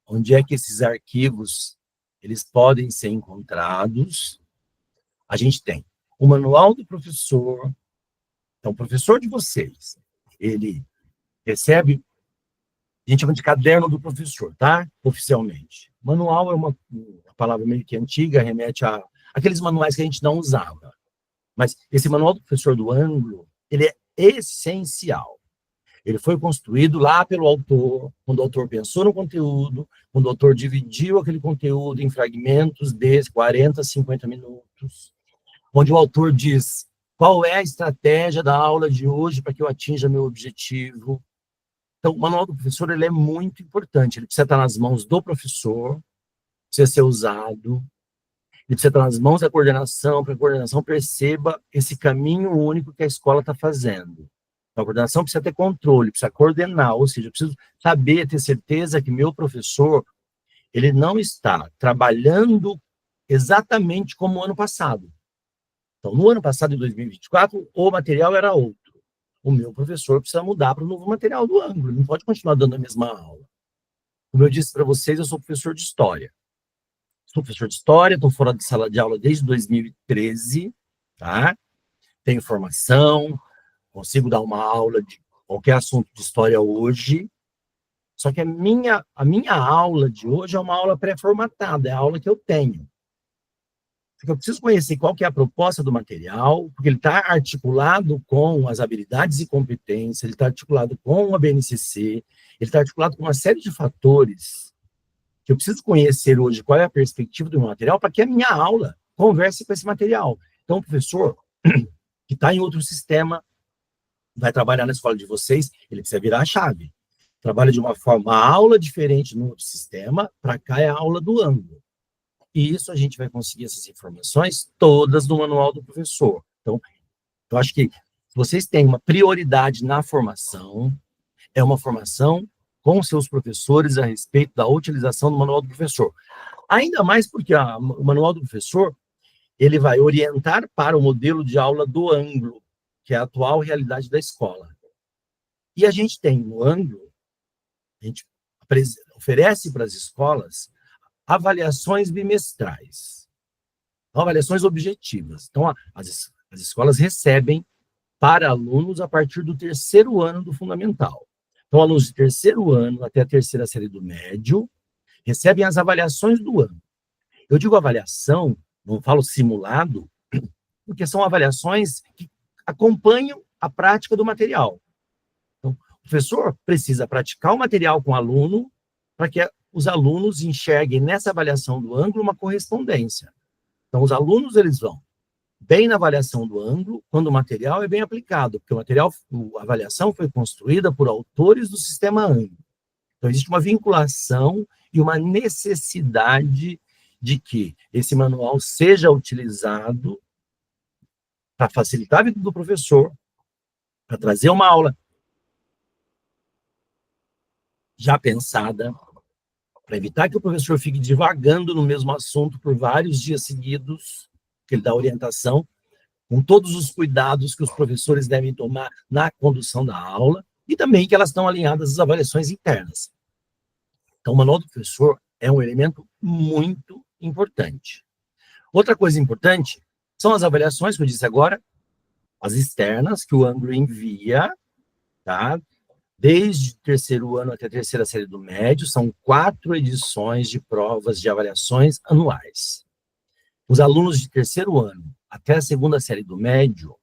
onde é que esses arquivos eles podem ser encontrados. A gente tem o manual do professor. Então, o professor de vocês, ele recebe, a gente chama de caderno do professor, tá? Oficialmente. Manual é uma palavra meio que antiga, remete a aqueles manuais que a gente não usava. Mas esse manual do professor do ângulo, ele é essencial. Ele foi construído lá pelo autor, quando o autor pensou no conteúdo, quando o autor dividiu aquele conteúdo em fragmentos de 40, 50 minutos, onde o autor diz qual é a estratégia da aula de hoje para que eu atinja meu objetivo. Então, o manual do professor ele é muito importante, ele precisa estar nas mãos do professor, precisa ser usado, ele precisa estar nas mãos da coordenação, para que a coordenação perceba esse caminho único que a escola está fazendo. Então, a coordenação precisa ter controle, precisa coordenar, ou seja, eu preciso saber, ter certeza que meu professor, ele não está trabalhando exatamente como o ano passado. Então, no ano passado, em 2024, o material era outro. O meu professor precisa mudar para o novo material do ângulo, ele não pode continuar dando a mesma aula. Como eu disse para vocês, eu sou professor de História. Sou professor de História, estou fora de sala de aula desde 2013, tá? Tenho formação, consigo dar uma aula de qualquer assunto de História hoje, só que a minha aula de hoje é uma aula pré-formatada, é a aula que eu tenho. Eu preciso conhecer qual que é a proposta do material, porque ele está articulado com as habilidades e competências, ele está articulado com a BNCC, ele está articulado com uma série de fatores que eu preciso conhecer hoje qual é a perspectiva do meu material para que a minha aula converse com esse material. Então, o professor que está em outro sistema, vai trabalhar na escola de vocês, ele precisa virar a chave. Trabalha de uma forma, a aula diferente no outro sistema, para cá é a aula do ângulo. E isso a gente vai conseguir essas informações todas do manual do professor. Então, eu acho que vocês têm uma prioridade na formação, é uma formação com seus professores a respeito da utilização do manual do professor. Ainda mais porque o manual do professor, ele vai orientar para o modelo de aula do ângulo, que é a atual realidade da escola. E a gente tem no ângulo, a gente oferece para as escolas avaliações bimestrais, avaliações objetivas. Então, as escolas recebem para alunos a partir do 3º ano do fundamental. Então, alunos de 3º ano até a 3ª série do médio recebem as avaliações do ano. Eu digo avaliação, não falo simulado, porque são avaliações que acompanham a prática do material. Então, o professor precisa praticar o material com o aluno para que os alunos enxerguem nessa avaliação do ângulo uma correspondência. Então, os alunos eles vão bem na avaliação do ângulo quando o material é bem aplicado, porque a avaliação foi construída por autores do sistema ângulo. Então, existe uma vinculação e uma necessidade de que esse manual seja utilizado para facilitar a vida do professor, para trazer uma aula já pensada, para evitar que o professor fique divagando no mesmo assunto por vários dias seguidos, que ele dá orientação, com todos os cuidados que os professores devem tomar na condução da aula, e também que elas estão alinhadas às avaliações internas. Então, o manual do professor é um elemento muito importante. Outra coisa importante são as avaliações, que eu disse agora, as externas, que o Anglo envia, tá? Desde o terceiro ano até a terceira série do médio, são 4 edições de provas de avaliações anuais. Os alunos de terceiro ano até a segunda série do médio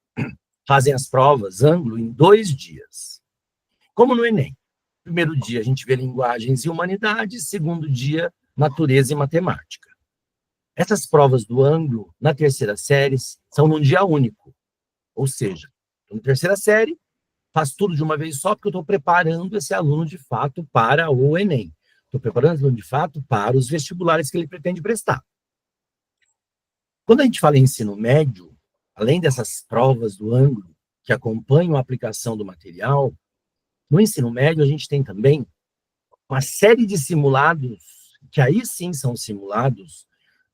fazem as provas Anglo em 2 dias. Como no Enem. Primeiro dia a gente vê linguagens e humanidades, segundo dia, natureza e matemática. Essas provas do Anglo, na terceira série, são num dia único. Ou seja, na terceira série, faz tudo de uma vez só, porque eu estou preparando esse aluno, de fato, para o Enem. Estou preparando esse aluno, de fato, para os vestibulares que ele pretende prestar. Quando a gente fala em ensino médio, além dessas provas do Anglo, que acompanham a aplicação do material, no ensino médio a gente tem também uma série de simulados, que aí sim são simulados,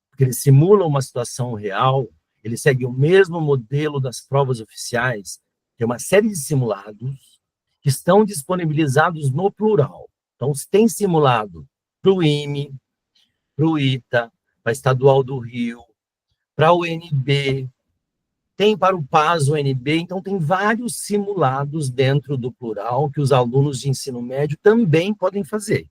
porque eles simulam uma situação real, eles seguem o mesmo modelo das provas oficiais, tem uma série de simulados que estão disponibilizados no plural. Então, se tem simulado para o IME, para o ITA, para a Estadual do Rio, para o UNB, tem para o PAS, o UNB, então tem vários simulados dentro do plural que os alunos de ensino médio também podem fazer.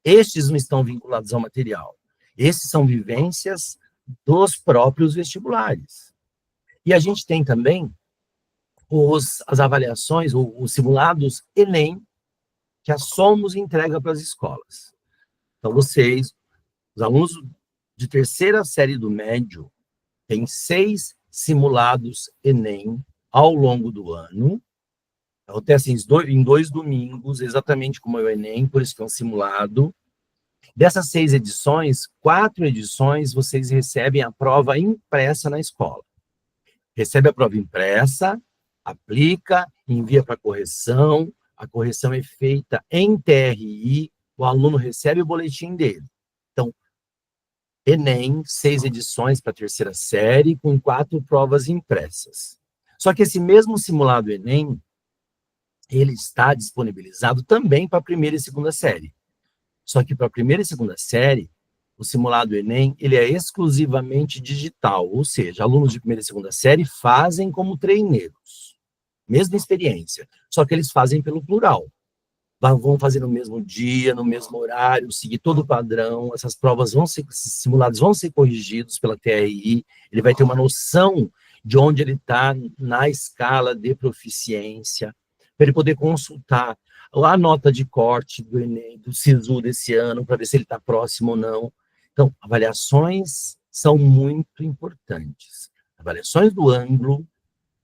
Estes não estão vinculados ao material. Esses são vivências dos próprios vestibulares. E a gente tem também as avaliações, os simulados Enem, que a Somos entrega para as escolas. Então, vocês, os alunos de terceira série do médio, têm 6 simulados Enem ao longo do ano. Acontecem em 2 domingos, exatamente como é o Enem, por isso que é um simulado. Dessas 6 edições, 4 edições vocês recebem a prova impressa na escola. Recebe a prova impressa, aplica, envia para correção, a correção é feita em TRI, o aluno recebe o boletim dele. Então, Enem, 6 edições para a terceira série, com 4 provas impressas. Só que esse mesmo simulado Enem, ele está disponibilizado também para a primeira e segunda série. Só que para a primeira e segunda série, o simulado Enem, ele é exclusivamente digital, ou seja, alunos de primeira e segunda série fazem como treineiros. Mesma experiência, só que eles fazem pelo plural. Vão fazer no mesmo dia, no mesmo horário, seguir todo o padrão, essas provas vão ser, esses simulados vão ser corrigidos pela TRI, ele vai ter uma noção de onde ele está na escala de proficiência, para ele poder consultar a nota de corte do Enem, do SISU desse ano, para ver se ele está próximo ou não. Então, avaliações são muito importantes. Avaliações do Anglo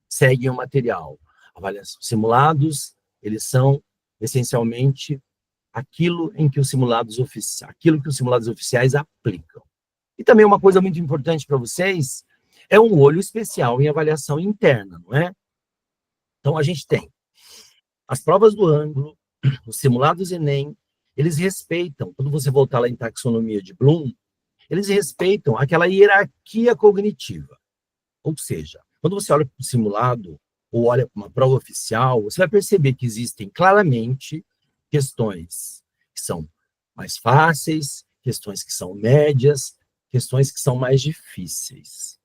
seguem o material. Simulados, eles são essencialmente aquilo que os simulados oficiais aplicam. E também uma coisa muito importante para vocês é um olho especial em avaliação interna, não é? Então, a gente tem as provas do Anglo, os simulados Enem, eles respeitam, quando você voltar lá em taxonomia de Bloom, eles respeitam aquela hierarquia cognitiva. Ou seja, quando você olha para o simulado, ou olha para uma prova oficial, você vai perceber que existem claramente questões que são mais fáceis, questões que são médias, questões que são mais difíceis.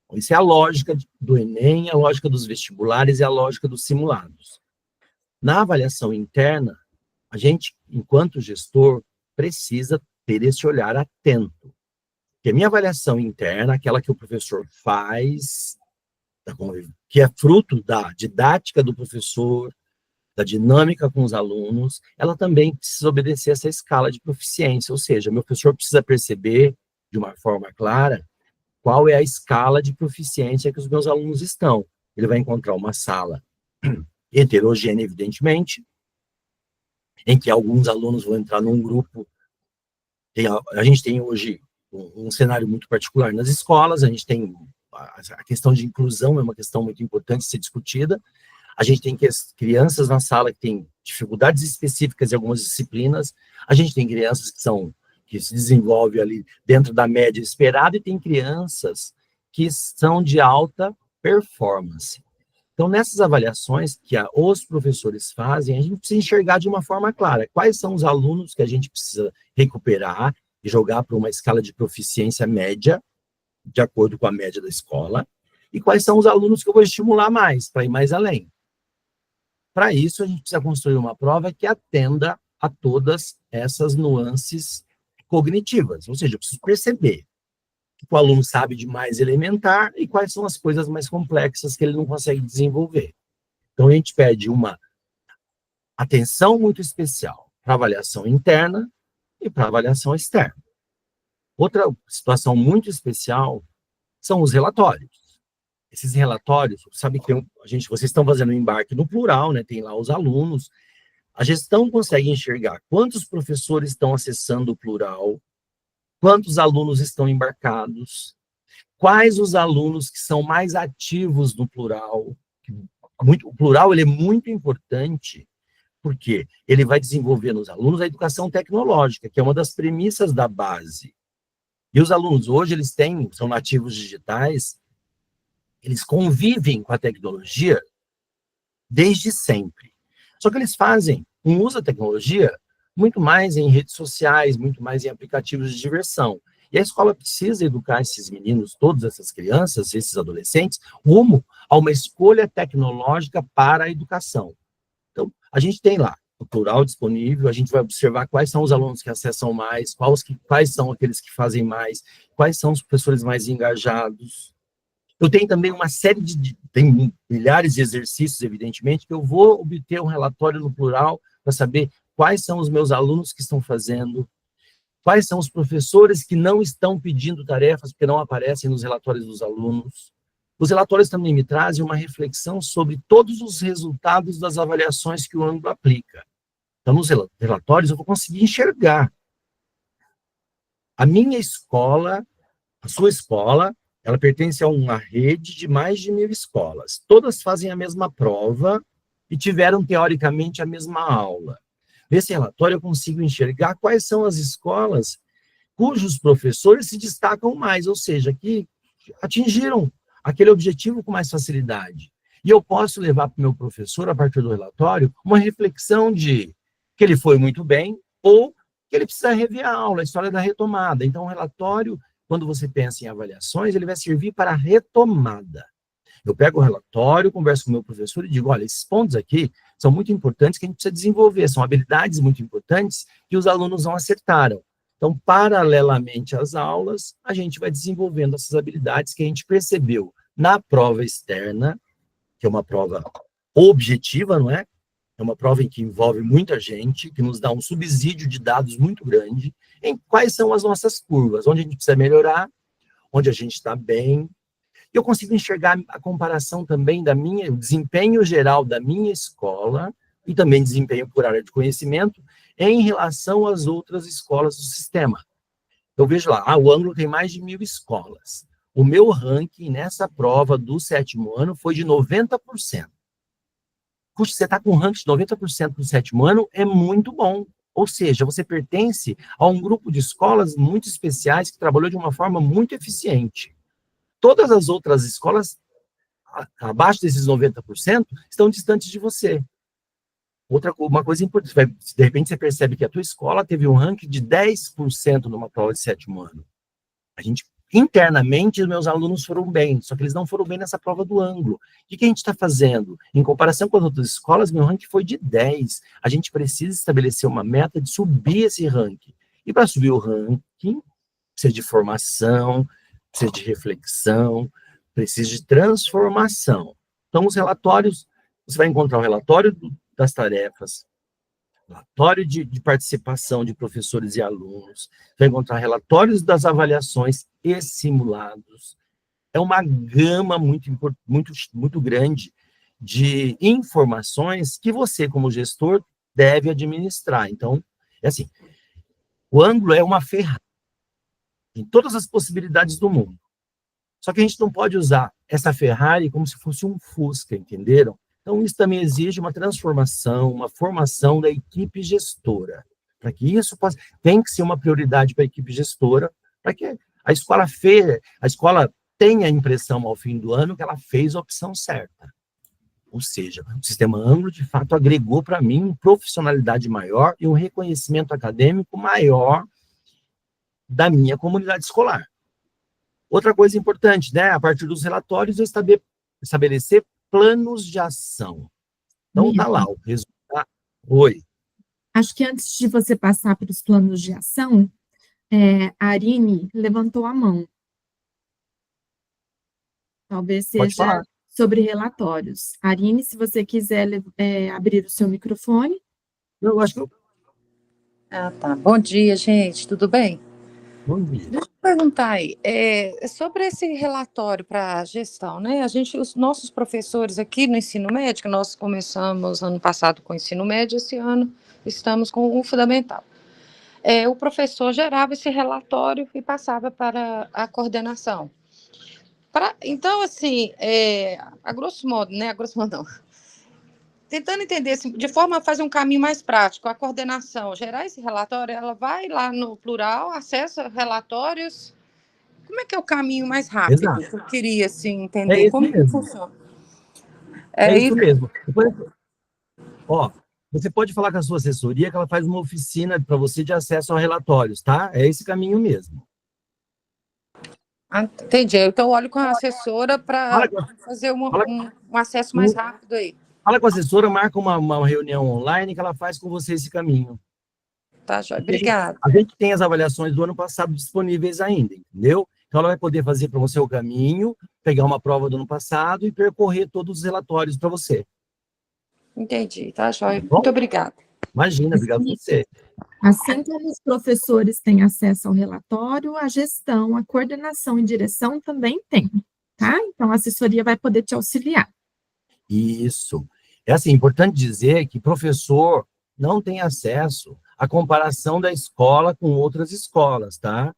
Então, isso é a lógica do Enem, a lógica dos vestibulares e a lógica dos simulados. Na avaliação interna, a gente, enquanto gestor, precisa ter esse olhar atento. Porque a minha avaliação interna, aquela que o professor faz, que é fruto da didática do professor, da dinâmica com os alunos, ela também precisa obedecer essa escala de proficiência, ou seja, o meu professor precisa perceber, de uma forma clara, qual é a escala de proficiência que os meus alunos estão. Ele vai encontrar uma sala heterogênea, evidentemente, em que alguns alunos vão entrar num grupo. A gente tem hoje um cenário muito particular nas escolas, a gente tem a questão de inclusão, é uma questão muito importante de ser discutida. A gente tem crianças na sala que têm dificuldades específicas em algumas disciplinas, a gente tem crianças que se desenvolvem ali dentro da média esperada, e tem crianças que são de alta performance. Então, nessas avaliações que os professores fazem, a gente precisa enxergar de uma forma clara quais são os alunos que a gente precisa recuperar e jogar para uma escala de proficiência média, de acordo com a média da escola, e quais são os alunos que eu vou estimular mais, para ir mais além. Para isso, a gente precisa construir uma prova que atenda a todas essas nuances cognitivas, ou seja, eu preciso perceber que o aluno sabe de mais elementar e quais são as coisas mais complexas que ele não consegue desenvolver. Então, a gente pede uma atenção muito especial para avaliação interna e para avaliação externa. Outra situação muito especial são os relatórios. Esses relatórios, sabe que vocês estão fazendo um embarque no plural, né? Tem lá os alunos. A gestão consegue enxergar quantos professores estão acessando o plural, quantos alunos estão embarcados, quais os alunos que são mais ativos no plural. O plural ele é muito importante, porque ele vai desenvolver nos alunos a educação tecnológica, que é uma das premissas da base. E os alunos hoje, são nativos digitais, eles convivem com a tecnologia desde sempre. Só que eles fazem um uso da tecnologia muito mais em redes sociais, muito mais em aplicativos de diversão. E a escola precisa educar esses meninos, todas essas crianças, esses adolescentes, rumo a uma escolha tecnológica para a educação. Então, a gente tem lá o plural disponível, a gente vai observar quais são os alunos que acessam mais, quais são aqueles que fazem mais, quais são os professores mais engajados. Eu tenho também uma série tem milhares de exercícios, evidentemente, que eu vou obter um relatório no plural para saber quais são os meus alunos que estão fazendo, quais são os professores que não estão pedindo tarefas porque não aparecem nos relatórios dos alunos. Os relatórios também me trazem uma reflexão sobre todos os resultados das avaliações que o ângulo aplica. Então, nos relatórios, eu vou conseguir enxergar. A minha escola, a sua escola, ela pertence a uma rede de mais de 1.000 escolas. Todas fazem a mesma prova e tiveram, teoricamente, a mesma aula. Nesse relatório, eu consigo enxergar quais são as escolas cujos professores se destacam mais, ou seja, que atingiram aquele objetivo com mais facilidade. E eu posso levar para o meu professor, a partir do relatório, uma reflexão de que ele foi muito bem ou que ele precisa rever a aula, a história da retomada. Então, o relatório, quando você pensa em avaliações, ele vai servir para a retomada. Eu pego o relatório, converso com o meu professor e digo, olha, esses pontos aqui são muito importantes que a gente precisa desenvolver, são habilidades muito importantes que os alunos não acertaram. Então, paralelamente às aulas, a gente vai desenvolvendo essas habilidades que a gente percebeu na prova externa, que é uma prova objetiva, não é? É uma prova em que envolve muita gente, que nos dá um subsídio de dados muito grande, em quais são as nossas curvas, onde a gente precisa melhorar, onde a gente está bem. Eu consigo enxergar a comparação também o desempenho geral da minha escola, e também desempenho por área de conhecimento, em relação às outras escolas do sistema. Eu vejo lá, o ângulo tem mais de 1.000 escolas. O meu ranking nessa prova do 7º ano foi de 90%. Puxa, você está com um ranking de 90% do 7º ano, é muito bom. Ou seja, você pertence a um grupo de escolas muito especiais que trabalhou de uma forma muito eficiente. Todas as outras escolas, abaixo desses 90%, estão distantes de você. Uma coisa importante, de repente você percebe que a tua escola teve um ranking de 10% numa prova de 7º ano. Internamente, os meus alunos foram bem, só que eles não foram bem nessa prova do ângulo. O que a gente está fazendo? Em comparação com as outras escolas, meu ranking foi de 10. A gente precisa estabelecer uma meta de subir esse ranking. E para subir o ranking, precisa de formação, precisa de reflexão, precisa de transformação. Então, os relatórios, você vai encontrar o relatório das tarefas, relatório de participação de professores e alunos, vai encontrar relatórios das avaliações e simulados. É uma gama muito grande de informações que você, como gestor, deve administrar. Então, é assim, o ângulo é uma ferramenta em todas as possibilidades do mundo. Só que a gente não pode usar essa Ferrari como se fosse um Fusca, entenderam? Então, isso também exige uma transformação, uma formação da equipe gestora. Para que isso possa... Tem que ser uma prioridade para a equipe gestora, para que a escola tenha a impressão, ao fim do ano, que ela fez a opção certa. Ou seja, o sistema Anglo, de fato, agregou para mim uma profissionalidade maior e um reconhecimento acadêmico maior da minha comunidade escolar. Outra coisa importante, né? A partir dos relatórios, eu estabelecer planos de ação. Então, tá lá o resultado. Oi. Acho que antes de você passar para os planos de ação, a Arine levantou a mão. Talvez Pode seja falar. sobre relatórios. Arine, se você quiser abrir o seu microfone. Eu acho que eu... Ah, tá. Bom dia, gente. Tudo bem? Bom dia. Deixa eu perguntar aí, sobre esse relatório para a gestão, né? Os nossos professores aqui no ensino médio, nós começamos ano passado com o ensino médio, esse ano estamos com o fundamental. O professor gerava esse relatório e passava para a coordenação. Então, assim, a grosso modo, né? A grosso modo não. Tentando entender, assim, de forma a fazer um caminho mais prático, a coordenação, gerar esse relatório, ela vai lá no plural, acessa relatórios. Como é que é o caminho mais rápido? Exato. Eu queria, assim, É entender isso como que mesmo. funciona. É isso mesmo. Depois, ó, você pode falar com a sua assessoria que ela faz uma oficina para você de acesso a relatórios, tá? É esse caminho mesmo. Entendi. Então, eu olho com a assessora para fazer um acesso mais rápido aí. Fala com a assessora, marca uma reunião online que ela faz com você esse caminho. Tá, Joia? Obrigada. A gente tem as avaliações do ano passado disponíveis ainda, entendeu? Então, ela vai poder fazer para você o caminho, pegar uma prova do ano passado e percorrer todos os relatórios para você. Entendi, tá, Joia? Bom? Muito obrigada. Imagina, obrigado a você. Assim como os professores têm acesso ao relatório, a gestão, a coordenação e direção também tem, tá? Então, a assessoria vai poder te auxiliar. Isso. É assim, importante dizer que professor não tem acesso à comparação da escola com outras escolas, tá?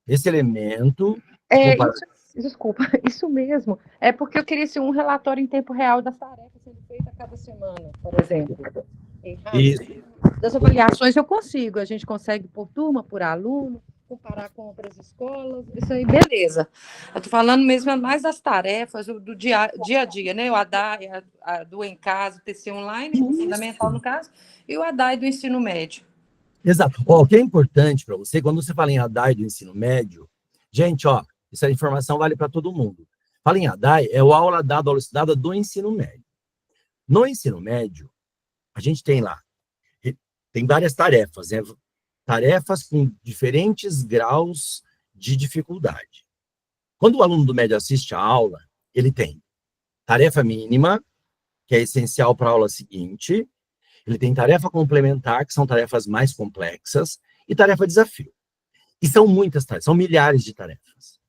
Esse elemento... Desculpa, isso mesmo. É porque eu queria um relatório em tempo real das tarefas sendo feitas a cada semana, por exemplo. Isso. Das avaliações eu consigo, a gente consegue por turma, por aluno, comparar com outras escolas, isso aí, beleza. Eu estou falando mesmo mais das tarefas do dia a dia, né? O ADAI, do Em Casa, o TC Online, o fundamental no caso, e o ADAI do ensino médio. Exato. Ó, o que é importante para você, quando você fala em ADAI do ensino médio, gente, ó, essa informação vale para todo mundo. Fala em ADAI, é o aula dada, aula estudada do ensino médio. No ensino médio, a gente tem lá, tem várias tarefas, né? Tarefas com diferentes graus de dificuldade. Quando o aluno do médio assiste a aula, ele tem tarefa mínima, que é essencial para a aula seguinte, ele tem tarefa complementar, que são tarefas mais complexas, e tarefa desafio. E são muitas tarefas, são milhares de tarefas.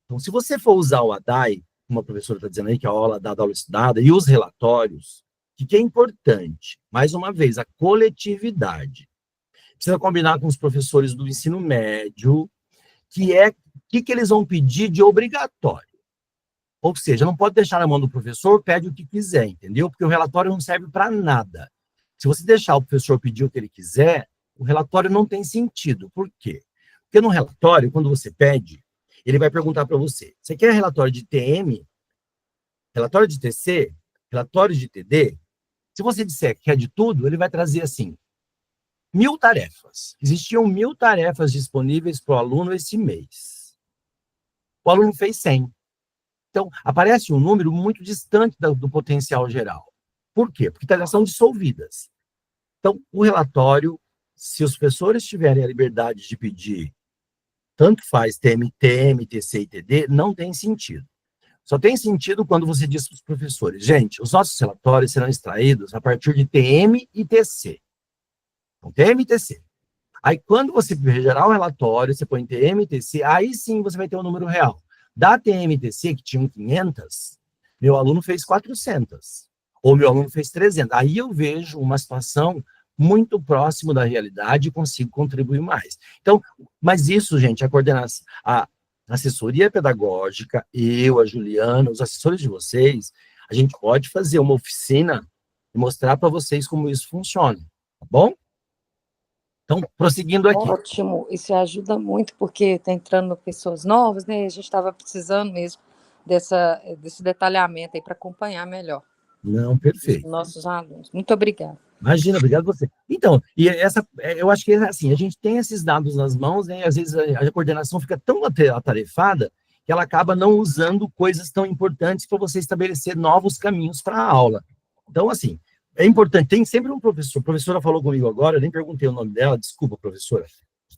Então, se você for usar o ADAI, como a professora está dizendo aí, que é a aula dada, aula estudada, e os relatórios, o que é importante? Mais uma vez, a coletividade. Precisa combinar com os professores do ensino médio, que eles vão pedir de obrigatório. Ou seja, não pode deixar na mão do professor, pede o que quiser, entendeu? Porque o relatório não serve para nada. Se você deixar o professor pedir o que ele quiser, o relatório não tem sentido. Por quê? Porque no relatório, quando você pede, ele vai perguntar para você, você quer relatório de TM, relatório de TC, relatório de TD? Se você disser que quer de tudo, ele vai trazer assim, 1000 tarefas. Existiam 1000 tarefas disponíveis para o aluno esse mês. O aluno fez 100. Então, aparece um número muito distante do potencial geral. Por quê? Porque elas são dissolvidas. Então, o relatório, se os professores tiverem a liberdade de pedir, tanto faz TM, TC e TD, não tem sentido. Só tem sentido quando você diz para os professores, gente, os nossos relatórios serão extraídos a partir de TM e TC. Então, TM e TC. Aí, quando você gerar o relatório, você põe TM e TC, aí sim você vai ter um número real. Da TM e TC, que tinham 500, meu aluno fez 400. Ou meu aluno fez 300. Aí eu vejo uma situação muito próximo da realidade e consigo contribuir mais. Então, mas isso, gente, a coordenação, a assessoria pedagógica, eu, a Juliana, os assessores de vocês, a gente pode fazer uma oficina e mostrar para vocês como isso funciona, tá bom? Então, prosseguindo aqui. Ótimo, isso ajuda muito, porque está entrando pessoas novas, né? A gente estava precisando mesmo desse detalhamento aí para acompanhar melhor. Não, perfeito. nossos alunos. Muito obrigada. Imagina, obrigado você. Então, e eu acho que assim, a gente tem esses dados nas mãos, né, e às vezes a coordenação fica tão atarefada que ela acaba não usando coisas tão importantes para você estabelecer novos caminhos para a aula. Então, assim, é importante, tem sempre um professor, a professora falou comigo agora, eu nem perguntei o nome dela, desculpa, professora,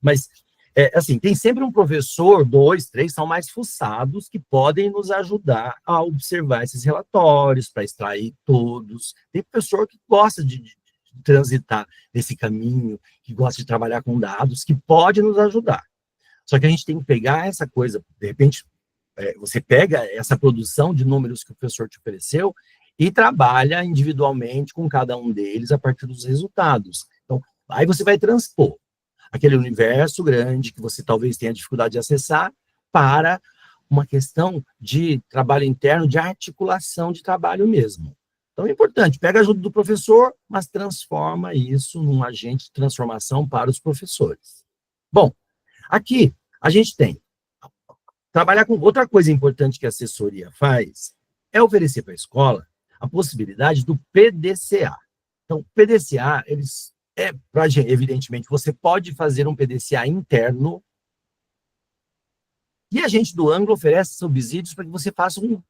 mas, assim, tem sempre um professor, 2, 3, são mais fuçados, que podem nos ajudar a observar esses relatórios, para extrair todos. Tem professor que gosta de transitar nesse caminho, que gosta de trabalhar com dados, que pode nos ajudar. Só que a gente tem que pegar essa coisa, de repente, você pega essa produção de números que o professor te ofereceu e trabalha individualmente com cada um deles a partir dos resultados. Então, aí você vai transpor aquele universo grande que você talvez tenha dificuldade de acessar para uma questão de trabalho interno, de articulação de trabalho mesmo. Então, é importante, pega a ajuda do professor, mas transforma isso num agente de transformação para os professores. Bom, aqui a gente tem, trabalhar com outra coisa importante que a assessoria faz, é oferecer para a escola a possibilidade do PDCA. Então, PDCA, evidentemente, você pode fazer um PDCA interno, e a gente do Anglo oferece subsídios para que você faça um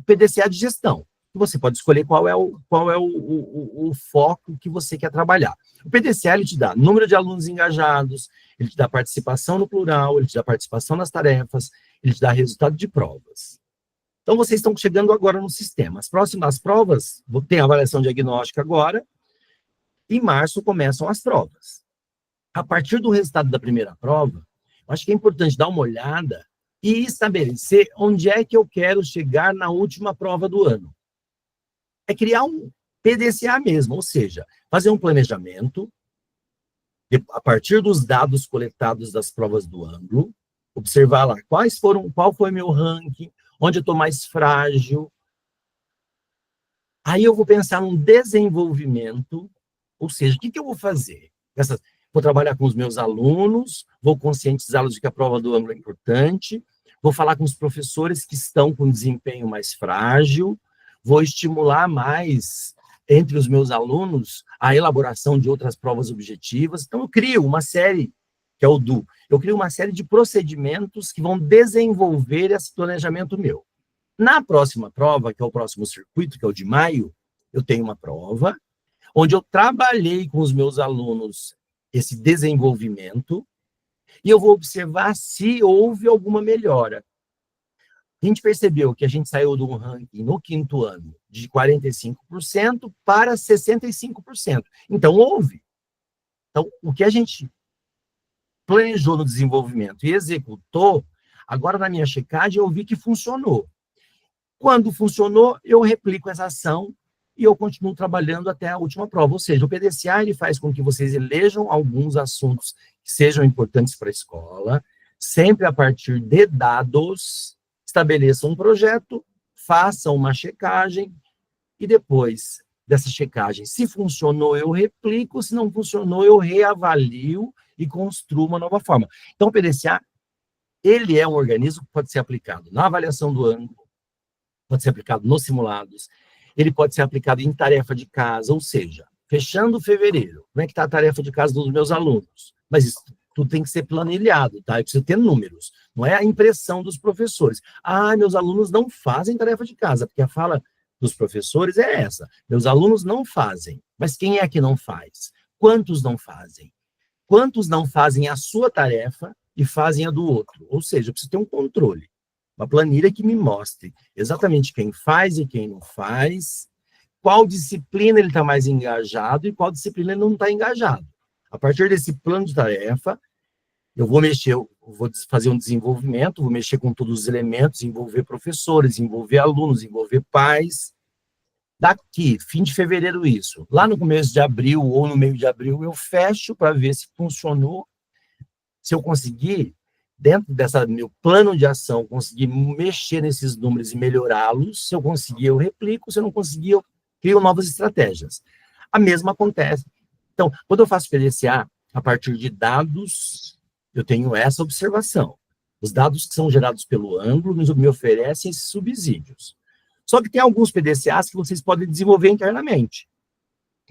PDCA de gestão. Você pode escolher qual é o foco que você quer trabalhar. O PDCA, ele te dá número de alunos engajados, ele te dá participação no plural, ele te dá participação nas tarefas, ele te dá resultado de provas. Então, vocês estão chegando agora no sistema. As próximas provas, tem a avaliação diagnóstica agora, em março começam as provas. A partir do resultado da primeira prova, eu acho que é importante dar uma olhada e estabelecer onde é que eu quero chegar na última prova do ano. É criar um PDCA mesmo, ou seja, fazer um planejamento, a partir dos dados coletados das provas do Anglo, observar lá qual foi meu ranking, onde eu estou mais frágil. Aí eu vou pensar num desenvolvimento, ou seja, o que eu vou fazer? Vou trabalhar com os meus alunos, vou conscientizá-los de que a prova do Anglo é importante, vou falar com os professores que estão com desempenho mais frágil, vou estimular mais entre os meus alunos a elaboração de outras provas objetivas. Então, eu crio uma série, que é o DU, eu crio uma série de procedimentos que vão desenvolver esse planejamento meu. Na próxima prova, que é o próximo circuito, que é o de maio, eu tenho uma prova onde eu trabalhei com os meus alunos esse desenvolvimento e eu vou observar se houve alguma melhora. A gente percebeu que a gente saiu de um ranking no 5º ano de 45% para 65%. Então, houve. Então, o que a gente planejou no desenvolvimento e executou, agora na minha checagem eu vi que funcionou. Quando funcionou, eu replico essa ação e eu continuo trabalhando até a última prova. Ou seja, o PDCA ele faz com que vocês elejam alguns assuntos que sejam importantes para a escola, sempre a partir de dados, estabeleçam um projeto, façam uma checagem e depois dessa checagem, se funcionou, eu replico, se não funcionou, eu reavalio e construo uma nova forma. Então, o PDCA, ele é um organismo que pode ser aplicado na avaliação do ângulo, pode ser aplicado nos simulados, ele pode ser aplicado em tarefa de casa, ou seja, fechando fevereiro, como é que está a tarefa de casa dos meus alunos? Mas isso tudo tem que ser planilhado, tá? Eu preciso ter números, não é a impressão dos professores. Ah, meus alunos não fazem tarefa de casa, porque a fala dos professores é essa. Meus alunos não fazem. Mas quem é que não faz? Quantos não fazem? Quantos não fazem a sua tarefa e fazem a do outro? Ou seja, eu preciso ter um controle, uma planilha que me mostre exatamente quem faz e quem não faz, qual disciplina ele está mais engajado e qual disciplina ele não está engajado. A partir desse plano de tarefa, eu vou fazer um desenvolvimento, vou mexer com todos os elementos, envolver professores, envolver alunos, envolver pais. Daqui, fim de fevereiro, isso. Lá no começo de abril ou no meio de abril, eu fecho para ver se funcionou. Se eu conseguir, dentro desse meu plano de ação, conseguir mexer nesses números e melhorá-los, se eu conseguir, eu replico, se eu não conseguir, eu crio novas estratégias. A mesma acontece. Então, quando eu faço PDCA, a partir de dados, eu tenho essa observação. Os dados que são gerados pelo ângulo me oferecem esses subsídios. Só que tem alguns PDCAs que vocês podem desenvolver internamente.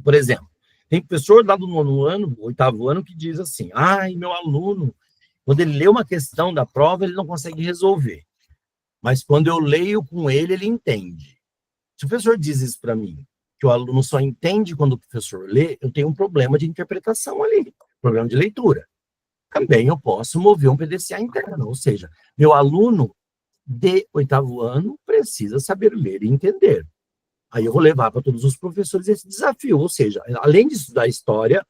Por exemplo, tem professor lá do 9º ano, 8º ano, que diz assim, meu aluno, quando ele lê uma questão da prova, ele não consegue resolver. Mas quando eu leio com ele, ele entende. Se o professor diz isso para mim, que o aluno só entende quando o professor lê, eu tenho um problema de interpretação ali, problema de leitura. Também eu posso mover um PDCA interno, ou seja, meu aluno de 8º ano precisa saber ler e entender. Aí eu vou levar para todos os professores esse desafio, ou seja, além de estudar história,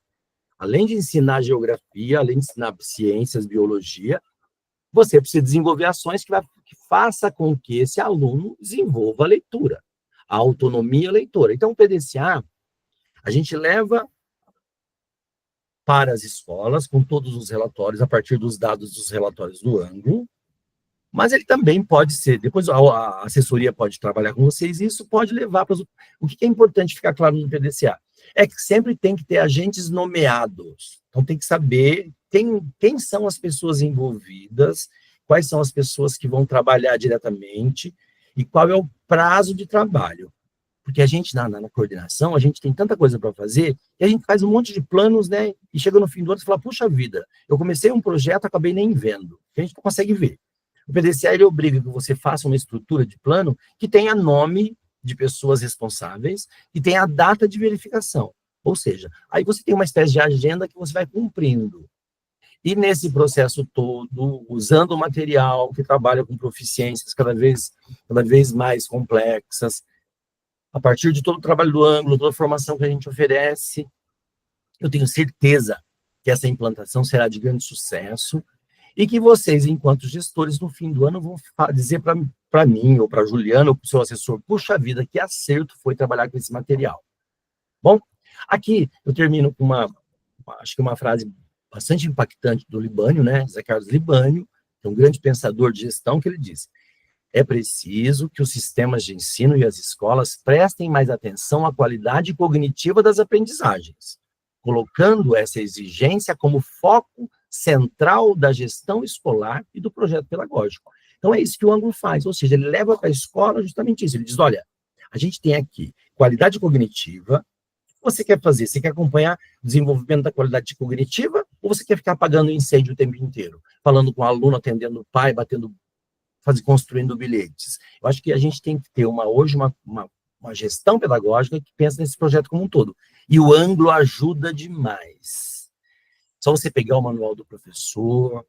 além de ensinar geografia, além de ensinar ciências, biologia, você precisa desenvolver ações que faça com que esse aluno desenvolva a leitura, a autonomia leitora. Então, o PDCA, a gente leva para as escolas, com todos os relatórios, a partir dos dados dos relatórios do ângulo, mas ele também pode ser, depois a assessoria pode trabalhar com vocês, e isso pode levar para o que é importante ficar claro no PDCA? É que sempre tem que ter agentes nomeados. Então, tem que saber quem são as pessoas envolvidas, quais são as pessoas que vão trabalhar diretamente e qual é o prazo de trabalho. Porque a gente, na coordenação, a gente tem tanta coisa para fazer, e a gente faz um monte de planos, né? E chega no fim do ano e fala, puxa vida, eu comecei um projeto, acabei nem vendo. A gente não consegue ver. O PDCA, ele obriga que você faça uma estrutura de plano que tenha nome de pessoas responsáveis e tenha a data de verificação. Ou seja, aí você tem uma espécie de agenda que você vai cumprindo. E nesse processo todo, usando o material que trabalha com proficiências cada vez mais complexas, a partir de todo o trabalho do ângulo, toda a formação que a gente oferece, eu tenho certeza que essa implantação será de grande sucesso e que vocês, enquanto gestores, no fim do ano, vão dizer para mim, ou para a Juliana, ou para o seu assessor, puxa vida, que acerto foi trabalhar com esse material. Bom, aqui eu termino com acho que uma frase bastante impactante do Libânio, né? José Carlos Libânio, que é um grande pensador de gestão, que ele diz: é preciso que os sistemas de ensino e as escolas prestem mais atenção à qualidade cognitiva das aprendizagens, colocando essa exigência como foco central da gestão escolar e do projeto pedagógico. Então, é isso que o ângulo faz, ou seja, ele leva para a escola justamente isso. Ele diz, olha, a gente tem aqui qualidade cognitiva. O que você quer fazer? Você quer acompanhar o desenvolvimento da qualidade cognitiva ou você quer ficar apagando incêndio o tempo inteiro? Falando com o aluno, atendendo o pai, construindo bilhetes. Eu acho que a gente tem que ter hoje uma gestão pedagógica que pensa nesse projeto como um todo. E o ângulo ajuda demais. Só você pegar o manual do professor,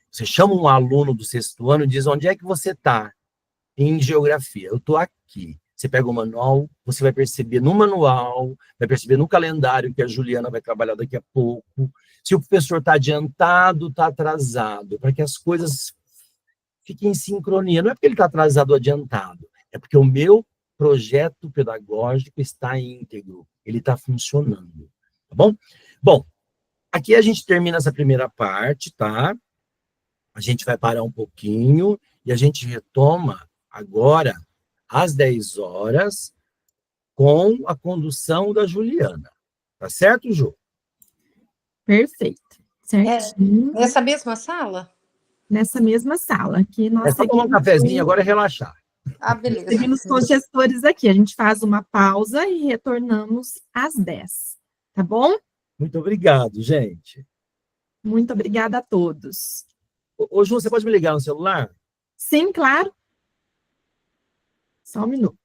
você chama um aluno do 6º ano e diz, onde é que você está? Em geografia. Eu estou aqui. Você pega o manual, você vai perceber no manual, vai perceber no calendário que a Juliana vai trabalhar daqui a pouco, se o professor está adiantado, está atrasado, para que as coisas fiquem em sincronia. Não é porque ele está atrasado ou adiantado, é porque o meu projeto pedagógico está íntegro, ele está funcionando, tá bom? Bom, aqui a gente termina essa primeira parte, tá? A gente vai parar um pouquinho e a gente retoma agora às 10 horas com a condução da Juliana. Tá certo, Ju? Perfeito. Certinho. Nessa mesma sala? Nessa mesma sala. Aqui nós É só tomar um cafezinho agora e relaxar. Beleza. Seguimos com os gestores aqui. A gente faz uma pausa e retornamos às 10. Tá bom? Muito obrigado, gente. Muito obrigada a todos. Ô, Ju, você pode me ligar no celular? Sim, claro. Só um minuto.